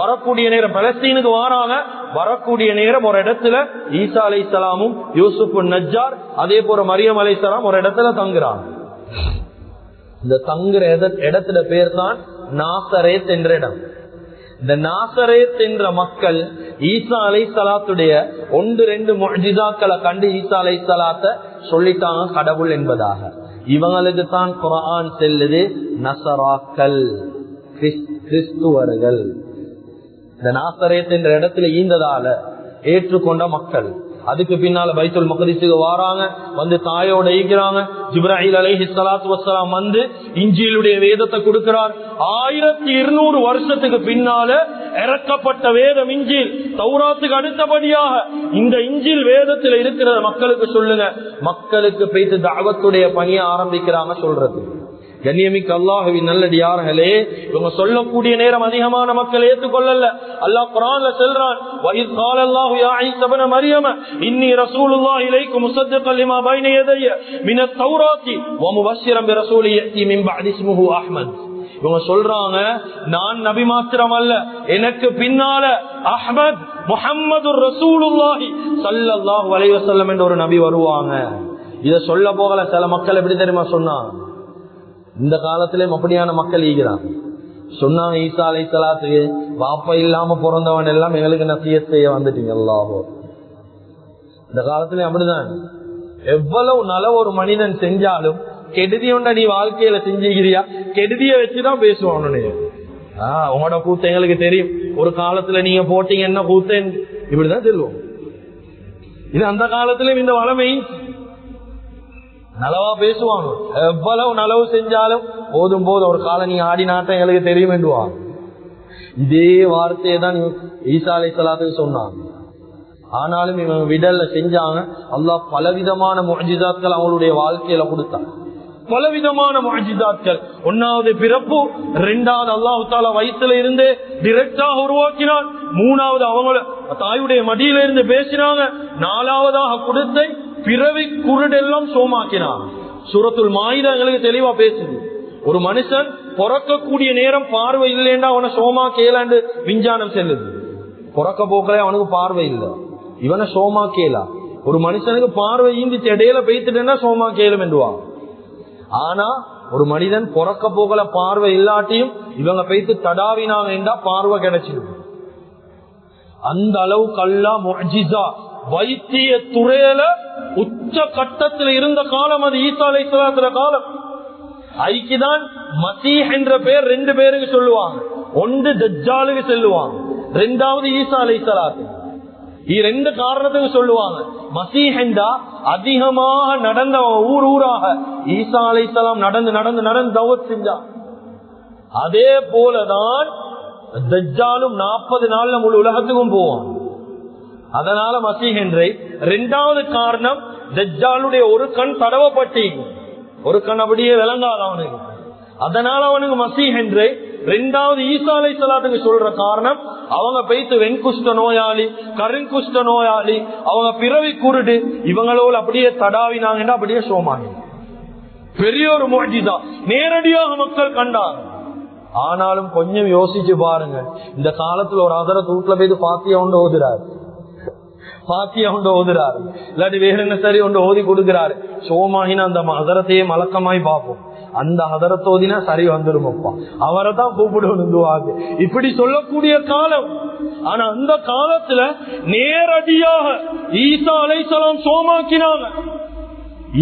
வரக்கூடிய நேரம் பலஸ்தீனுக்கு வாராங்க. வரக்கூடிய நேரம் ஒரு இடத்துல ஈசா அலைஹிஸ்ஸலாமும் யூசுப் நஜ்ஜார் அதே போல மரியம் அலைஹிஸ்ஸலாம் ஒரு இடத்துல தங்குறாங்க. இந்த தங்குற இடத்துல பேர் தான் நாசரேத் என்ற இடம். இந்த நாசரேத் என்ற மக்கள் ஈசா அலைஹிஸ்ஸலாத்துடைய 1-2 முஅ்ஜிஸாக்களை கண்டு ஈசா அலைஹிஸ்ஸலாத்தை சொல்லிட்டாங்க கடவுள் என்பதாக. இவங்களுக்கு தான் குர்ஆன் செல்லுது நசராக்கள், கிறிஸ்துவர்கள். இந்த நாசரேத் என்ற இடத்துல ஈந்ததால ஏற்றுக்கொண்ட மக்கள். அதுக்கு பின்னால பைத்துல் மக்திஸுக்கு வாராங்க. வந்து தாயோட ஈக்கிறாங்க. ஜிப்ராயில் அலைஹிஸ்ஸலாத்து வஸ்ஸலாம் வந்து இன்ஜீலுடைய வேதத்தை கொடுக்கிறார். 1200 வருஷத்துக்கு பின்னால இறக்கப்பட்ட வேதம் இன்ஜீல். தௌராத்துக்கு அடுத்தபடியாக இந்த இன்ஜீல் வேதத்துல இருக்கிற மக்களுக்கு சொல்லுங்க. மக்களுக்கு போயிட்டு தஅவத்துடைய பணியை ஆரம்பிக்கிறாங்க சொல்றது. கண்ணியமிக்க அல்லாஹ்வின் நல்லடியார்களே, இவங்க சொல்லக்கூடிய நேரம் அதிகமான மக்கள் ஏற்றுக்கொள்ளல. அல்லாஹ் குர்ஆன்ல சொல்றான், வஇத் قال الله يا عيسى ابن مريم اني رسول الله اليكم مصدقا لما بين يدي من التوراة ومبشرا برسول ياتي من بعد اسمه احمد. இவங்க சொல்றாங்க, நான் நபி மாத்திரம் அல்ல, எனக்கு பின்னால அஹ்மத் முஹம்மதுர் ரசூலுல்லாஹி ஸல்லல்லாஹு அலைஹி வஸல்லம் என்ற ஒரு நபி வருவாங்க. இத சொல்ல போகல சில மக்கள் எப்படி தெரியுமா சொன்னாங்க? இந்த காலத்திலேயும் அப்படியான மக்கள் ஈகிறாங்க. சொன்னாங்க ஈசா அலைஹிஸ்ஸலாத்துக்கு வாப்பா இல்லாம பிறந்தவன் எல்லாம் எங்களுக்கு நசியத் செய்ய வந்துட்டீங்க. அல்லாஹ் இந்த காலத்திலயும் அப்படிதான். எவ்வளவு நல்ல ஒரு மனிதன் செஞ்சாலும் கெடுதி ஒன்ற நீ வாழ்க்கையில செஞ்சுக்கிறியா, கெடுதிய வச்சுதான் பேசுவான். உங்களோட கூத்த எங்களுக்கு தெரியும். ஒரு காலத்துல நீங்க போட்டீங்க என்ன கூத்தேன் இப்படிதான் சொல்லுவோம். இது அந்த காலத்திலயும் இந்த வளமை நலவா பேசுவாங்க. எவ்வளவு நலவு செஞ்சாலும் போதும் போது ஒரு காலம் நீ ஆடி நாட்டம் எங்களுக்கு தெரியும் என்றுவாங்க. இதே வார்த்தையை தான் ஈசா அலைஹிஸ்ஸலாத்துக்கு சொன்னாங்க. ஆனாலும் இவங்க விடல்ல செஞ்சாங்க. அல்லாஹ் பலவிதமான முஅ்ஜிஸாத்கள் அவங்களுடைய வாழ்க்கையில கொடுத்தாங்க. பலவிதமான முஅ்ஜிஸாத்கள். 1வது பிறப்பு, 2வது அல்லாஹ் தஆலா வயித்துல இருந்து டைரக்டாக உருவாக்கினான், 3வது அவங்கள தாயுடைய மடியில இருந்து பேசினாங்க, 4வதாக கொடுத்தை பிறவி குருடெல்லாம் சோமாக்கினான். சூரத்துல் மாயிதா எங்களுக்கு தெளிவா பேசுது. ஒரு மனுஷன் பிறக்கக்கூடிய நேரம் பார்வை இல்லைன்னா அவனை சோமா கேளாண்டு விஞ்ஞானம் செல்லுது. பிறக்க போக்கலே அவனுக்கு பார்வை இல்லை, இவனை சோமா கேளா. ஒரு மனுஷனுக்கு பார்வை ஈந்திச்சு இடையில பெய்த்துட்டேன்னா சோமா கேளும் என்றுவான். ஆனா ஒரு மனிதன் பிறக்க போகல பார்வை இல்லாட்டியும் இவங்க பெய்த்து தடாவினாங்க என்றா பார்வை கிடைச்சிடும். அந்த அளவுக்கு அல்லாஹ் முஅ்ஜிஸா வைத்திய துறையில உச்ச கட்டத்தில் இருந்த காலம் அது ஈசா அலைஹிஸ்ஸலாத்துடைய காலம். ஐக்கிதான் மசீஹ் என்ற பேர் 2 பேருக்கு சொல்லுவாங்க. ஒன்று தஜ்ஜாலுக்கு சொல்லுவாங்க, 2வது ஈசா அலைஹிஸ்ஸலாத்து. 2 காரணத்துக்கு சொல்லுவாங்க. மசீஹ் என்றா அதிகமாக நடந்த ஊர் ஊராக ஈசா அலைஹிஸ்ஸலாம் நடந்து நடந்து நடந்து தஅவத் செஞ்சான். அதே போலதான் தஜ்ஜாலும் 40 நாள்ல முழு உலகத்துக்கும் போவான். அதனால மசீஹ் என்றே. 2வது காரணம் தஜ்ஜாலுடைய ஒரு கண் தடவப்பட்டி, ஒரு கண் அப்படியே விளங்காத அவனுக்கு. அதனால அவனுக்கு மசீஹ் என்றே. 2வது ஈசா அலைஹிஸ்ஸலாத்துக்கு சொல்ற காரணம் அவங்க பெய்த்து வெண்குஷ்ட நோயாளி, கருங்குஷ்ட நோயாளி, அவங்க பிறவி குருடு, இவங்களோட அப்படியே தடாவினாங்கன்னா அப்படியே சோமாங்க. பெரிய ஒரு முஅ்ஜிஸா நேரடியாக மக்கள் கண்டாங்க. ஆனாலும் கொஞ்சம் யோசிச்சு பாருங்க, இந்த காலத்துல ஒரு ஹஜ்ரத் வீட்டுல போய் பாத்தியா ஒன்று ஓதுறாரு, பாத்தியா ஒன்று ஓதுறாரு, இல்லாட்டி வேற என்ன சரி ஒன்று ஓதி கொடுக்கிறாரு. சோமாகினா அந்த ஹஜ்ரத்தையே மலக்கமாய் பார்ப்போம். அந்த ஹதரத்தோதினா சரி வந்துருமப்பா, அவரை தான் கூப்பிடுவாங்க. இப்படி சொல்லக்கூடிய காலம். ஆனா அந்த காலத்துல நேரடியாக ஈசா அலைஹிஸ்ஸலாம் சோமாக்கினாங்க.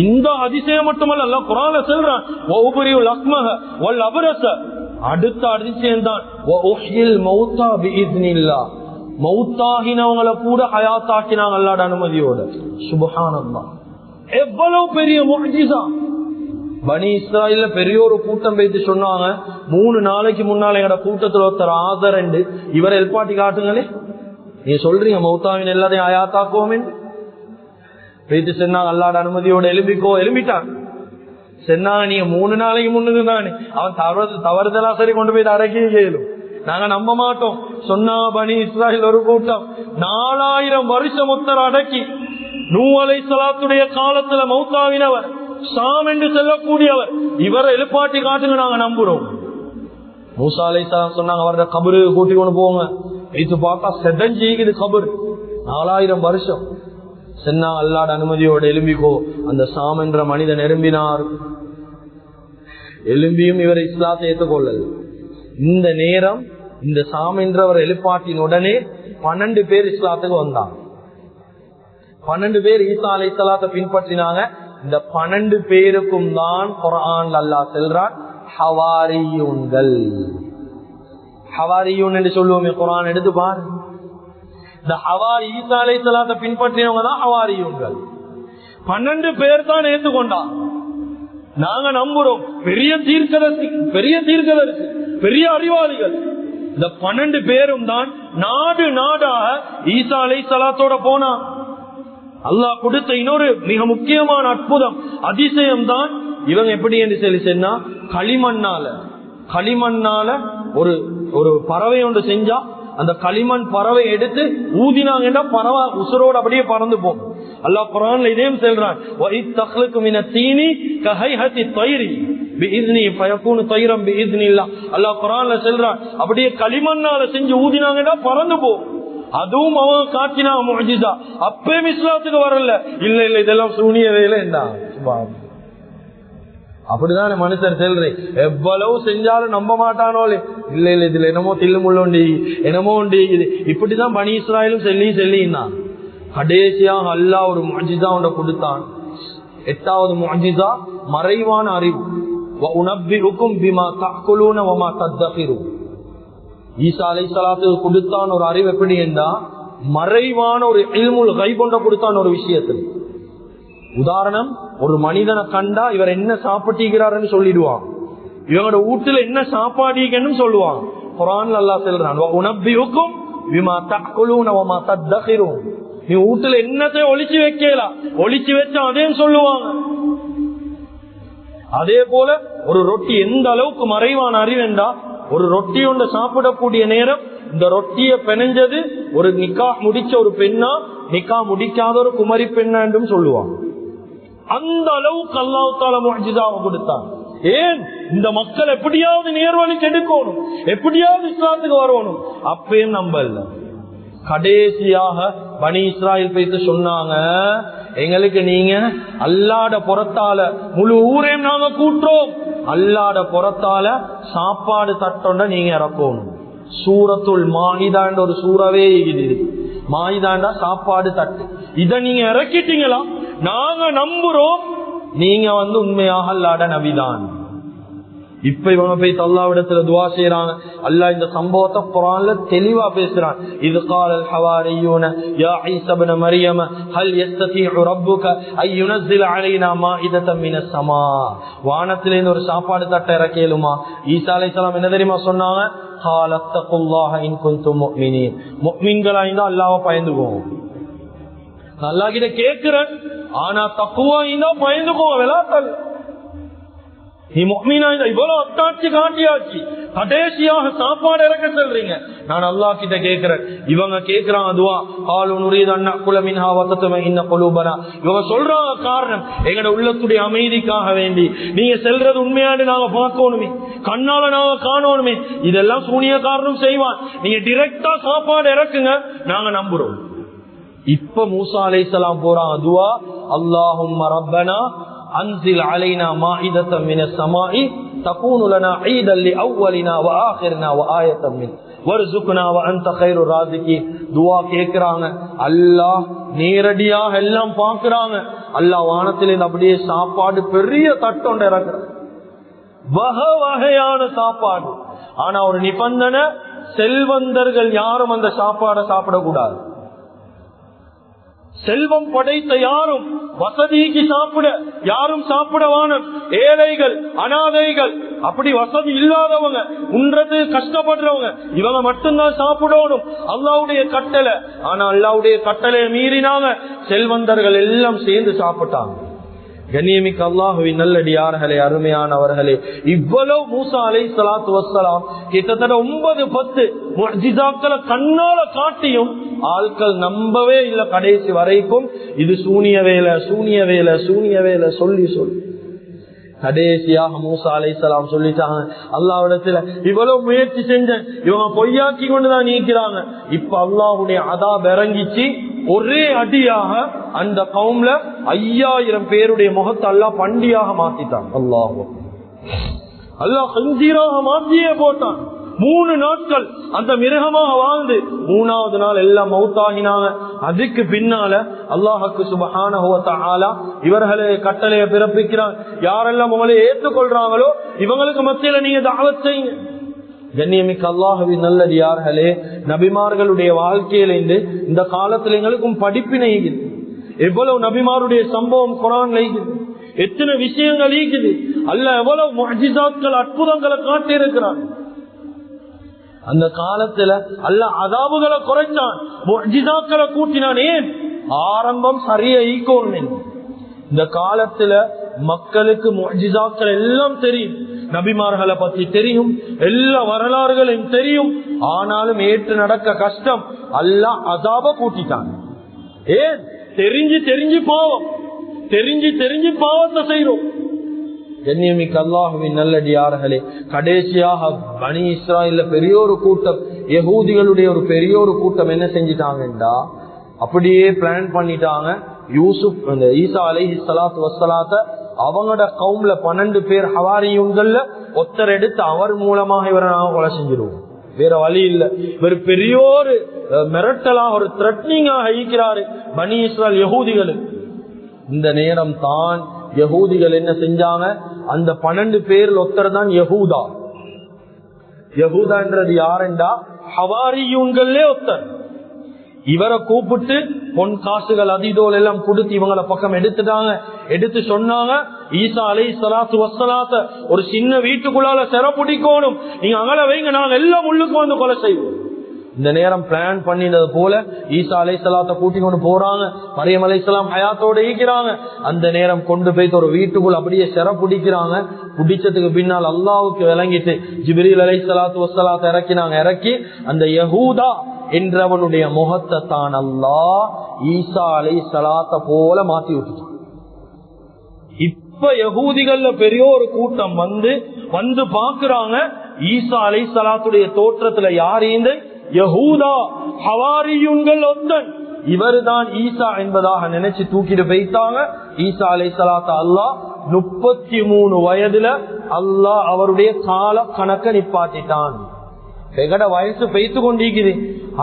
இந்த அதிசயம் மட்டுமல்ல, அல்லாஹ் குர்ஆன்ல சொல்றான் வஉபரியுல் அக்மஹ வல் அப்ரஸ. அடுத்த அதிசயம் தான் வஉஹ்யில் மௌதா பிஇذنில்லாஹ். மௌத்தாகினவங்களை கூட ஹயாத்தாக்கினாங்க அல்லாஹ்வுடைய அனுமதியோட. சுப்ஹானல்லாஹ், எவ்வளவு பெரிய முஅஜிஸா. பனி இஸ்ராயல்ல பெரிய ஒரு கூட்டம் வைத்து சொன்னாங்க, 3 நாளைக்கு முன்னால எங்கட கூட்டத்துல ஒருத்தர் ஆதரண்டு இவரை எழுப்பாட்டி காட்டுங்களே, நீ சொல்றீங்க மௌத்தாவின் எல்லாத்தையும் ஹயாத்தாக்குவோமே. வைத்து சொன்னாங்க அல்லாஹ்வுடைய அனுமதியோட எழும்பிக்கோ. எழும்பிட்டான். சொன்னாங்க நீங்க 3 நாளைக்கு முன்னுக்கு தானே, அவன் தவறுதலா சரி கொண்டு போய் அடக்கி கேளும், நாங்க நம்ப மாட்டோம். சொன்னா பனி இஸ்ராயல் ஒரு கூட்டம் 4000 வருஷம் ஒருத்தர் அடக்கி, நூஹ் அலைஹிஸ்ஸலாத்துடைய காலத்துல மௌத்தாவினவர், சாம் என்று செல்லக்கூடியவர், இவரை எழுப்பாட்டி காட்டுங்க, நாங்க நம்புறோம். மூசா அலைஹிஸ்ஸலாம் சொன்னாங்க அவரோட கபரு கூட்டி கொண்டு போங்க. இது பார்த்தா செதஞ்சிக்குது கபரு, 4000 வருஷம். சொன்னா அல்லாஹ்வுடைய அனுமதியோட எழும்பிக்கோ. அந்த சாம் என்ற மனிதன் எழும்பினார். எழும்பியும் இவர் இஸ்லாத்தை ஏற்றுக்கொள்ளல். இந்த நேரம் இந்த சாம் என்றவர் எழுப்பாட்டின் உடனே 12 பேர் இஸ்லாத்துக்கு வந்தாங்க. 12 பேர் ஈசா அலைஹிஸ்ஸலாத்தை பின்பற்றினாங்க. இந்த 12 பேருக்கும் தான் குர்ஆன் அல்லாஹ் சொல்றான் ஹவாரியூன்கள். ஹவாரியூன் என்று சொல்லுவோமே, குர்ஆன் எடுத்து பாரு. இந்த ஹவாரி ஈசா அலைஹிஸ்ஸலாத்தை பின்பற்றினவங்க தான் ஹவாரியூன்கள். 12 பேர் தான் ஏற்றுக்கொண்டாங்க. நாங்க நம்புறோம் பெரிய தீர்க்கதரிசி, பெரிய அறிவாளிகள். இந்த 12 பேரும் தான் நாடு நாடாக ஈசா அலைஹிஸ்ஸலாத்தோட போனா. அல்லாஹ் கொடுத்த இன்னொரு மிக முக்கியமான அற்புதம், அதிசயம் தான் இவங்க எப்படி என்று சொல்லி சொன்னா, களிமண்ணால ஒரு பறவை ஒன்று செஞ்சா, அந்த களிமண் பறவை எடுத்து ஊதினாங்கன்னா பறவை உசுரோடு அப்படியே பறந்து போகும். அல்லாஹ் குர்ஆன்ல இதையும் சொல்றான், வஇத் தக்லுகு மினத் தீனி கஹைஹத்தி தைரி பிஇذنி ஃபயகூனு தைரம் பிஇذனில்லாஹ். அல்லாஹ் குர்ஆன்ல சொல்றான் அப்படியே களிமண்ணால செஞ்சு ஊதினாங்கன்னா பறந்து போகும். அதுவும் அவங்க காட்டினா முஅஜிஸா. அப்பவே இஸ்லாத்துக்கு வரல. இல்ல இதெல்லாம் சூனிய வேலை என்ன. அப்படிதான் மனுஷர் செல்றேன், எவ்வளவு செஞ்சாலும் நம்ப மாட்டானோலே. இல்ல இதுல என்னமோ தில்லுமுள்ளோண்டி என்னமோ உண்டு. இப்படிதான் பனி இஸ்ராயலும் செல்லினா கடைசியாக அல்லாஹ் ஒரு முஅஜிஸா ஒன்றை கொடுத்தான். 8வது முஅஜிஸா மறைவான அறிவு. வஉனப்பிஉகும் பிமா தஅகுலூன வமா தத்தகிரூன். ஈசா அலைஹிஸ்ஸலாத்துக்கு கொடுத்தான் ஒரு அறிவு. எப்படி என்றா, மறைவான ஒரு இல்முல் கைப் ஒன்றை கொடுத்தான் ஒரு விஷயத்தில். உதாரணம், ஒரு மனிதனை கண்டா இவர் என்ன சாப்பிட்டுக்கிறாருன்னு சொல்லிடுவான், இவங்களோட வீட்டுல என்ன சாப்பாடுன்னு சொல்லுவான். குர்ஆன்ல அல்லாஹ் சொல்றான் வஉனப்பிஉகும் பிமா தஅகுலூன வமா தத்தகிரூன். நீ வீட்டுல என்னத்தை ஒளிச்சு வைக்கலாம், ஒளிச்சு வச்சா அதையும் சொல்லுவாங்க. அதே போல ஒரு ரொட்டி எந்த அளவுக்கு மறைவான அறிவெண்டா, ஒரு ரொட்டி ஒன்று சாப்பிடக்கூடிய நேரம் இந்த ரொட்டியை பெனஞ்சது ஒரு நிக்கா முடிச்ச ஒரு பெண்ணா, நிக்கா முடிக்காத ஒரு குமரி பெண்ணா என்றும் சொல்லுவாங்க. அந்த அளவுக்கு அல்லாஹ் தஆலா முஅஜிஸாவை கொடுத்தார். ஏன் இந்த மக்கள் எப்படியாவது நேர்வழிக்கு எடுக்கணும், எப்படியாவது இஸ்லாத்துக்கு வரணும். அப்பயும் நம்பல. கடைசியாக பனி இஸ்ராயல் பேசி சொன்னாங்க, எங்களுக்கு நீங்க அல்லாஹ்ட புறத்தால முழு ஊரையும் நாங்க கூட்டுறோம், அல்லாஹ்ட புறத்தால சாப்பாடு தட்டோண்ட நீங்க இறக்கணும். சூரத்துல் மாயிதாண்ட ஒரு சூறாவே இது. மாயிதாண்டா சாப்பாடு தட்டு. இத நீங்க இறக்கிட்டீங்களா, நாங்க நம்புறோம் நீங்க உண்மையாக அல்லாஹ்ட நபிதான். இப்ப இவங்க போய் அல்லாஹ்விடத்துல துஆ செய்றாங்க. அல்லாஹ் இந்த சம்பவத்தை குர்ஆன்ல தெளிவா பேசுறான். இது காலல் ஹவாரியூன யா ஈஸா இப்னு மரியம ஹல் யஸ்ததீஉ ரப்புக அன் யுனஸில அலைனா மாஇதத்தம் மினஸ் ஸமா. வானத்திலே இருந்து ஒரு சாப்பாடு தட்டை இறக்கேலுமா? ஈசா அலைஹிஸ்ஸலாம் என்ன தெரியுமா சொன்னாங்க? காலத்தகுல்லாஹ இன் குன்தும் முஃமினீன். முஃமின்களா இருந்தா அல்லாஹ்வை பயந்துக்கோங்க. அல்லாஹ் கிட்ட கேக்குறேன், ஆனா தக்வா இருந்தா பயந்துக்கோங்க. விலாத்தல் நீ முஃமினா இருந்தா இவ்வளவு அத்தாட்சி காட்டியாச்சு, கடைசியாக சாப்பாடு இறக்க சொல்றீங்க. நான் அல்லாஹ் கிட்ட கேட்கிறேன். இவங்க கேட்கிறாங்க துஆ, காலு நுரீது அன் நஅகுல மின்ஹா வ தத்மஇன்ன குலூபனா. இவங்க சொல்றாங்க காரணம் எங்கட உள்ளத்துடைய அமைதிக்காக வேண்டி. நீங்க செல்றது உண்மையானு நாங்க பார்க்கணுமே, கண்ணால நாங்க காணணுமே. இதெல்லாம் சூனிய காரணம் செய்வான். நீங்க டைரக்டா சாப்பாடு இறக்குங்க, நாங்க நம்புறோம். இப்ப மூசா அலைஹிஸ்ஸலாம் போறாங்க துஆ, அல்லாஹும்ம ரப்பனா அன்சில் அலைனா மாஇதத்தம் மினஸ் ஸமாஇ தகூனு லனா ஈதல் லிஅவ்வலினா வஆகிரினா வஆயத்தம் மின் வர்ஸுக்னா வஅன்த கைருர் ராஸிகீன். துஆ கேக்குறாங்க. அல்லாஹ் நேரடியாக எல்லாம் பார்க்கறாங்க. அல்லாஹ் வானத்திலிருந்து அப்படியே சாப்பாடு பெரிய தட்டொண்ட இறக்குறாங்க, வகை வகையான சாப்பாடு. ஆனா ஒரு நிபந்தனை, செல்வந்தர்கள் யாரும் அந்த சாப்பாடை சாப்பிடக்கூடாது. செல்வம் படைத்த யாரும் வசதிக்கு சாப்பிட யாரும் சாப்பிடவான, ஏழைகள் அனாதைகள் அப்படி வசதி இல்லாதவங்க உன்றது கஷ்டப்படுறவங்க இவங்க மட்டும்தான் சாப்பிடணும். அல்லாஹ்வுடைய கட்டளை. ஆனா அல்லாஹ்வுடைய கட்டளையை மீறினாங்க, செல்வந்தர்கள் எல்லாம் சேர்ந்து சாப்பிட்டாங்க. கண்ணியமிக்க அல்லாஹுவின் நல்லடியார்களே, அருமையானவர்களே, இவ்வளவு மூசா அலைஹிஸ்ஸலாத்து வஸ்ஸலாம் கிட்டத்தட்ட 9-10 முஅ்ஜிஸாக்களை கண்ணால காட்டியும் ஆட்கள் நம்பவே இல்லை. கடைசி வரைக்கும் இது சூனிய வேலை, சூனிய வேலை, சூனிய வேலை சொல்லி கடைசியாக மூசா அலைஹிஸ்ஸலாம் சொல்லிட்டாங்க, அல்லாஹ்விடத்துல இவ்வளவு முயற்சி செஞ்சேன், இவங்க பொய்யாக்கி கொண்டுதான் நீக்கிறாங்க. இப்ப அல்லாஹ்வுடைய அதாப் இறங்கிச்சு. ஒரே அடியாக அந்த கவும்ல 5000 பேருடைய முகத்தை அல்லாஹ் பண்டியாக மாத்திட்டான். அல்லாஹ் கஞ்சீராக மாத்தியே போட்டான். 3 நாட்கள் அந்த மிருகமாக வாழ்ந்து 3வது நாள் எல்லாம் மௌத்தாகினாங்க. அதுக்கு பின்னால அல்லாஹ்வுக்கு சுப்ஹானஹு வ தஆலா இவர்களை கட்டளையை பிறப்பிக்கிறான். யாரெல்லாம் உங்களை ஏற்றுக்கொள்றாங்களோ இவங்களுக்கு மத்தியில நீங்க தஅவத் செய்யுங்க. கண்ணியமிக்க அல்லாஹ்வின் நல்லடியார்களே, நபிமார்களுடைய வாழ்க்கையில இந்த காலத்துல எங்களுக்கும் படிப்பினை இருக்குது. எவ்வளவு நபிமாருடைய சம்பவம் குர்ஆன்ல இருக்குது, எத்தனை விஷயங்கள் இருக்குது. அல்லாஹ் எவ்வளவு முஅ்ஜிஸாத்கள் அற்புதங்களை காட்டி இருக்கிறான். அந்த காலத்துல அல்லாஹ் அதாபுகளை குறைச்சான், முஅ்ஜிஸாத்களை கூட்டினான். ஏன்? ஆரம்பம் சரியா ஈக்கோன்னு. இந்த காலத்துல மக்களுக்கு முஅ்ஜிஸாக்கள் எல்லாம் தெரியும், நபிமார்களை பத்தி தெரியும், எல்லா வரலாறுகளையும் தெரியும். ஆனாலும் ஏற்று நடக்க கஷ்டம். அல்லாஹ் அஸாப கூட்டிட்டான். ஏன்? தெரிஞ்சு பாவம், தெரிஞ்சு பாவத்தை செய்யறோம். கண்ணியமிக்க அல்லாஹ்வின் நல்லடியார்களே, கடைசியாக பனி இஸ்ராயேல்ல பெரிய ஒரு கூட்டம், யஹூதிகளுடைய ஒரு பெரிய ஒரு கூட்டம் என்ன செஞ்சிட்டாங்கடா, அப்படியே பிளான் பண்ணிட்டாங்க. யூசுப் ஈசா அலைஹிஸ்ஸலாத்து வஸ்ஸலாத்த அவங்களோட கவும்ல 12 பேர் ஹவாரியுங்கள்ல ஒருத்தர் எடுத்து அவர் மூலமாக இவரை நாங்க கொலை செஞ்சிருவோம், வேற வழி இல்ல. இவர் பெரிய ஒரு மிரட்டலாக ஒரு த்ரெட்னிங்காக ஈக்கிறாரு பனி இஸ்ராயேல் யஹூதிகளுக்கு. இந்த நேரம் தான் யஹூதிகள் என்ன செஞ்சாங்க, அந்த 12 பேர்ல ஒருத்தர் தான் யஹூதா. யஹூதான்றது யாருண்டா ஹவாரியுங்கள்லே ஒருத்தர். இவரை கூப்பிட்டு பொன் காசுகள் அதிதோல் எல்லாம் கொடுத்து இவங்கள பக்கம் எடுத்துட்டாங்க. எடுத்து சொன்னாங்க, ஈசா அலைஹிஸ்ஸலாத்து வஸ்ஸலாத்த ஒரு சின்ன வீட்டுக்குள்ளால சிறப்புடிக்கணும், நீங்க அங்கல வைங்க, நாங்க எல்லாம் உள்ளுக்கு வந்து கொலை செய்வோம். இந்த நேரம் பிளான் பண்ணினது போல ஈசா அலைஹிஸ்ஸலாத்த கூட்டி கொண்டு போறாங்க. மரியம் அலைஹிஸ்ஸலாம் ஹயாத்தோட ஈக்கிறாங்க. அந்த நேரம் கொண்டு போய் ஒரு வீட்டுக்குள்ள அப்படியே சிறப்புடிக்கிறாங்க. பிடிச்சதுக்கு பின்னால் அல்லாஹ்வுக்கு விளங்கிட்டு ஜிப்ரீல் அலைஹிஸ்ஸலாத்து வஸ்ஸலாத்த இறக்கினாங்க. இறக்கி அந்த யஹூதா என்றவனுடைய முகத்தை தான் அல்லாஹ் ஈசா அலைஹிஸ்ஸலாத்த போல மாத்தி விட்டுட்டான். இப்ப யஹூதிகள்ல பெரிய ஒரு கூட்டம் வந்து பாக்குறாங்க, ஈசா அலைஹிஸ்ஸலாத்துடைய தோற்றத்துல யார் இந்த யஹூதா ஹவாரியுன்கள் ஒத்தன், இவர்தான் ஈசா என்பதாக நினைச்சு தூக்கிட்டு போயிட்டாங்க. ஈசா அலைஹிஸ்ஸலாத்த அல்லாஹ் 33 வயதுல அல்லாஹ் அவருடைய கால கணக்க நிப்பாட்டிட்டான். எங்கட வயசு பெய்த்து கொண்டிருக்குது,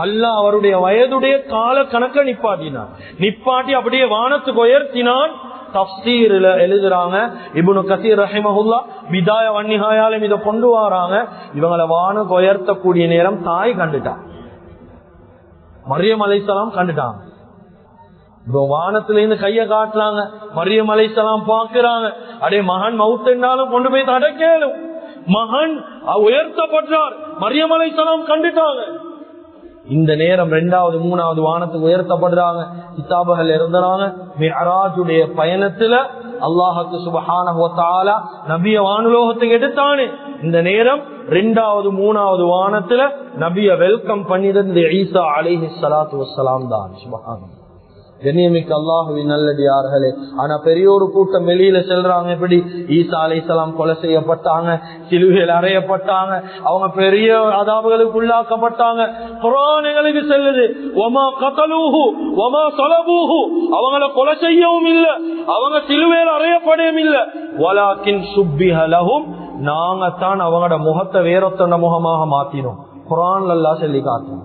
அல்லாஹ் அவருடைய வயதுடைய கால கணக்க நிப்பாட்டினான். நிப்பாட்டி அப்படியே வானத்துக்கு உயர்த்தினான். தஃப்சீர்ல எழுதுறாங்க, இப்னு கஸீர் ரஹிமஹுல்லாஹ் பிதாய வன்னிஹாயால இத கொண்டு வராங்க. இவங்கள வானுக்கு உயர்த்தக்கூடிய நேரம் தாய் கண்டுட்டான், மரியம் அலைஹிஸ்ஸலாம் கண்டுட்டாங்க. இப்போ வானத்துல இருந்து கைய காட்டுறாங்க, மரியம் அலைஹிஸ்ஸலாம் பாக்குறாங்க. அடே மகன் மவுத்தாலும் கொண்டு போய் தடக்கேலும், மகன் உயர்த்தப்பட்டார், மரியம் அலைஹிஸ்ஸலாம் கண்டுட்டாங்க. இந்த நேரம் 2வது 3வது வானத்துக்கு உயர்த்தப்படுறாங்க. கிதாபுகள் இருந்தாங்க. மிஅராஜுடைய பயணத்துல அல்லாஹ்வுக்கு சுப்ஹானஹு வ தஆலா நபிய வானுலோகத்துக்கு எடுத்தானே. இந்த நேரம் 2வது 3வது வானத்துல நபிய வெல்கம் பண்ணினது ஈசா அலைஹிஸ்ஸலாத்து வஸ்ஸலாம் தான். சுப்ஹானல்லாஹ். கண்ணியமிக்க அல்லாஹுவின் நல்லடியார்களே, ஆனா பெரிய ஒரு கூட்டம் வெளியில செல்றாங்க. எப்படி ஈசா அலைஹிஸ்ஸலாம் கொலை செய்யப்பட்டாங்க, சிலுவையில் அறையப்பட்டாங்க, அவங்க பெரிய அதாபுகளுக்கு உள்ளாக்கப்பட்டாங்க. குர்ஆன் எங்களுக்கு செல்லுது, வமா கதலூஹு வமா ஸலபூஹு, அவங்கள கொலை செய்யவும் இல்ல, அவங்க சிலுவையில் அறையப்படவும் இல்ல, வலாக்கின் சுப்பிஹ லஹும், நாங்க தான் அவங்களோட முகத்தை வேறொத்தன முகமாக மாத்தினோம். குர்ஆன்ல அல்லாஹ் சொல்லி காட்டுறோம்.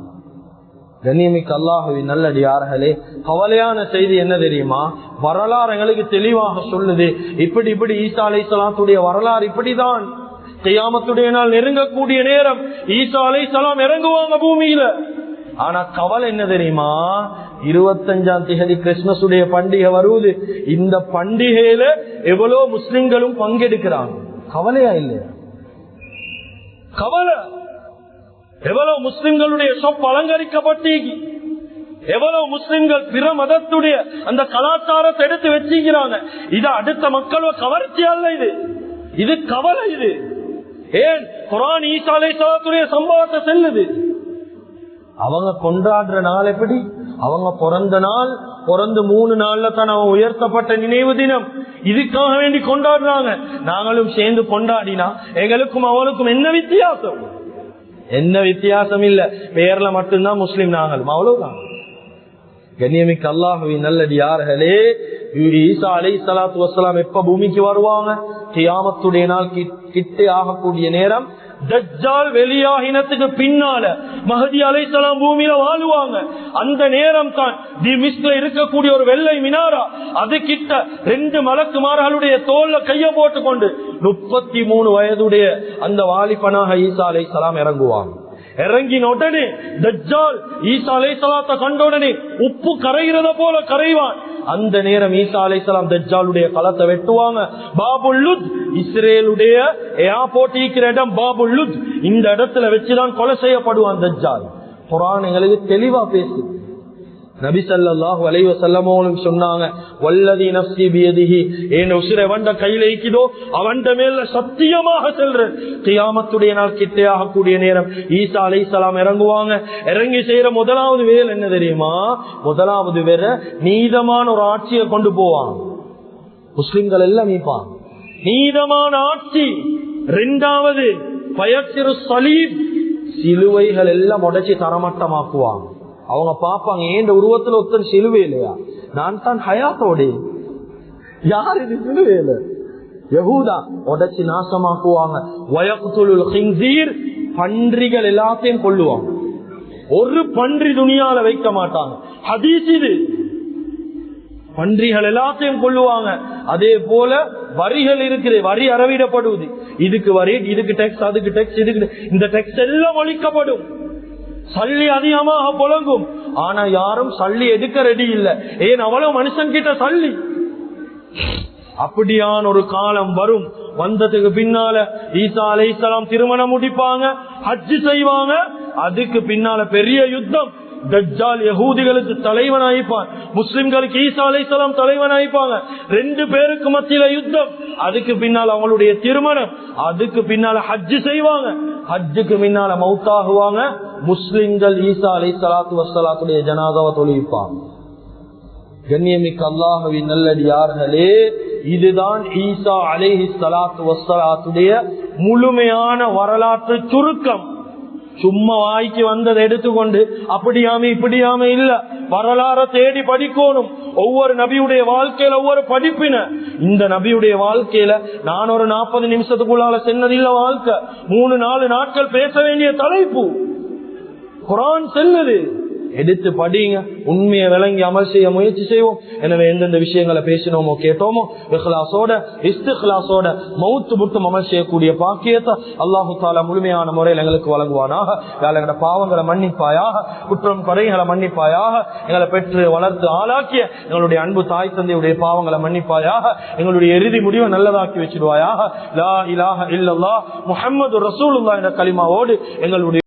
கண்ணியமிக்க அல்லாஹுவின் நல்லடியார்களே, கவலையான செய்தி என்ன தெரியுமா? வரலாறு எங்களுக்கு தெளிவாக சொல்லுது. இப்படி ஈசா அலைஹிஸ்ஸலாத்துடைய வரலாறு இப்படிதான். கியாமத்துடைய நாள் நெருங்கக்கூடிய நேரம் ஈசா அலைஹிஸ்ஸலாம் இறங்குவாங்க பூமியில. ஆனா கவலை என்ன தெரியுமா? 25ஆம் தேதி கிறிஸ்துமஸ் உடைய பண்டிகை வருவது. இந்த பண்டிகையில எவ்வளவு முஸ்லிம்களும் பங்கெடுக்கிறாங்க. கவலையா இல்லையா? கவலை. எவ்வளவு முஸ்லிம்களுடைய சொப் அலங்கரிக்கப்பட்டீங்க, எவ்வளவு முஸ்லிம்கள் பிற மதத்துடைய அந்த கலாச்சாரத்தை எடுத்து வச்சுக்கிறாங்க. இது அடுத்த மக்களோட கவர்ச்சி அல்ல, இது கவலை. இது ஏன் குர்ஆன் ஈசா அலைஹிஸ்ஸலாத்துடைய சம்பவத்தை செல்லுது. அவங்க கொண்டாடுற நாள் எப்படி? அவங்க பிறந்த நாள், பிறந்து 3 நாள்ல தான் அவன் உயர்த்தப்பட்ட நினைவு தினம். இதுக்காக வேண்டி கொண்டாடுறாங்க. நாங்களும் சேர்ந்து கொண்டாடினா எங்களுக்கும் அவளுக்கும் என்ன வித்தியாசம்? என்ன வித்தியாசம் இல்ல, பேர்ல மட்டும்தான் முஸ்லிம், நாங்களும் அவ்வளவுதான். கண்ணியமிக்க அல்லாஹுவின் நல்லடியார்களே, ஈசா அலைஹிஸ்ஸலாத்து வஸ்ஸலாம் எப்ப பூமிக்கு வருவாங்க? கியாமத்துடைய நாள் கிட்டே ஆகக்கூடிய நேரம். தஜ்ஜால் வெளியாகினத்துக்கு பின்னால மஹதி அலைஹிஸ்ஸலாம் பூமியில வாழுவாங்க. அந்த நேரம் தான் திமிஸ்க்ல இருக்கக்கூடிய ஒரு வெள்ளை மினாரா, அது கிட்ட 2 மலக்குமார்களுடைய தோல்ல கைய போட்டுக்கொண்டு 33 வயதுடைய அந்த வாலிபனாக ஈசா அலைஹிஸ்ஸலாம் இறங்குவாங்க. இறங்கின உடனே தஜ்ஜால் ஈசா அலைஹிஸ்ஸலாத்தை கண்ட உடனே உப்பு கரைகிறத போல கரைவான். அந்த நேரம் ஈசா அலைஹிஸ்ஸலாம் தஜ்ஜாலுடைய களத்தை வெட்டுவாங்க. பாபுல் லுத், இஸ்ரேலுடைய ஏர்போர்ட் இருக்கிற இடம் பாபுல் லுத், இந்த இடத்துல வச்சுதான் கொலை செய்யப்படுவான் தஜ்ஜால். குர்ஆன் எங்களுக்கு தெளிவா பேசுது. நபி ஸல்லல்லாஹு அலைஹி வஸல்லம் சொன்னாங்க, வல்லதி நஃப்ஸி பியதிஹி, ஏன் உசிரை வண்ட கையில இருக்குதோ அவன்ட மேல சத்தியமாக சொல்றேன், கியாமத்துடைய நாள் கிட்டே ஆகக்கூடிய நேரம் ஈசா அலைஹிஸ்ஸலாம் இறங்குவாங்க. இறங்கி செய்யற முதலாவது வேலை என்ன தெரியுமா? முதலாவது வேற நீதமான ஒரு ஆட்சியை கொண்டு போவாங்க. முஸ்லிம்கள் எல்லாம் மீப்பாங்க, நீதமான ஆட்சி. 2வது பயத்திரு சலீப், சிலுவைகள் எல்லாம் உடைச்சி தரமட்டமாக்குவாங்க. அவங்க பாப்பாங்க, ஏன் உருவத்துல ஒருத்தர் சிலுவை இல்லையா, நான் தான் ஹயாத்தோட, யார் இது சிலுவையில? யஹூதா உடைச்சி நாசமாக்குவாங்க. வயக்துலுல் கின்சீர், பன்றிகள் எல்லாத்தையும் கொல்லுவாங்க. ஒரு பன்றி துணியால வைக்க மாட்டாங்க. ஹதீஸ் இது. பன்றிகள் எல்லாத்தையும் கொல்லுவாங்க. அதே போல வரிகள் இருக்கிற வரி அறவிடப்படுவது. இதுக்கு வரி, இதுக்கு டேக்ஸ், அதுக்கு டேக்ஸ், இதுக்கு இந்த டேக்ஸ் எல்லாம் ஒழிக்கப்படும். சல்லி அதிகமாக புழங்கும். ஆனா யாரும் சல்லி எடுக்க ரெடி இல்ல. ஏன் அவ்வளவு மனுஷன் கிட்ட சல்லி. அப்படியான ஒரு காலம் வரும். வந்ததுக்கு பின்னால ஈசா அலைஹிஸ்ஸலாம் திருமணம் முடிப்பாங்க, ஹஜ் செய்வாங்க. அதுக்கு பின்னால பெரிய யுத்தம். தஜ்ஜால் யஹூதிகளுக்கு தலைவன் ஆயிப்பான், முஸ்லிம்களுக்கு ஈசா அலைஹிஸ்ஸலாம் தலைவன் ஆயிப்பாங்க. 2 பேருக்கு மத்தியில யுத்தம். அதுக்கு பின்னால் அவங்களுடைய திருமணம். அதுக்கு பின்னால ஹஜ் செய்வாங்க. ஹஜ்ஜுக்கு பின்னால மௌத்தாகுவாங்க. முஸ்லிம்கள் ஈசா அலைஹிஸ்ஸலாத்து வஸ்ஸலாத்துடைய ஜனாதாவை தொழுவிப்பாங்க. கண்ணியமிக்க அல்லாஹ்வின் நல்லடியார்களே, இதுதான் ஈசா அலைஹிஸ்ஸலாத்து வஸ்ஸலாத்துடைய முழுமையான வரலாற்று சுருக்கம். சும்மா வாய்க்கு வந்ததை எடுத்துக்கொண்டு அப்படியாம இப்படியாம இல்ல, வரலாறை தேடி படிக்கணும். ஒவ்வொரு நபியுடைய வாழ்க்கையில ஒவ்வொரு படிப்பின. இந்த நபியுடைய வாழ்க்கையில நான் ஒரு 40 நிமிஷத்துக்குள்ளால சென்னதில்ல வாழ்க்கை. 3-4 நாட்கள் பேச வேண்டிய தலைப்பு குர்ஆன் செல்லுது. எடுத்து படிங்க, உண்மையை விளங்கி அமல் செய்ய முயற்சி செய்வோம். எனவே எந்தெந்த விஷயங்களை பேசினோமோ கேட்டோமோ இஹ்லாஸோட இஸ்திக்லாஸோட மௌத்து முட்டும் அமல் செய்யக்கூடிய பாக்கியத்தை அல்லாஹு தஆலா முழுமையான முறையில் எங்களுக்கு வழங்குவானாக. எங்களோட பாவங்களை மன்னிப்பாயாக, குற்றம் குறைகளை மன்னிப்பாயாக. எங்களை பெற்று வளர்த்து ஆளாக்கிய எங்களுடைய அன்பு தாய் தந்தையுடைய பாவங்களை மன்னிப்பாயாக. எங்களுடைய இறுதி முடிவை நல்லதாக்கி வச்சிடுவாயாக. லா இலாஹ இல்லல்லாஹ் முஹம்மது ரசூலுல்லாஹ் என்ற கலிமாவோடு எங்களுடைய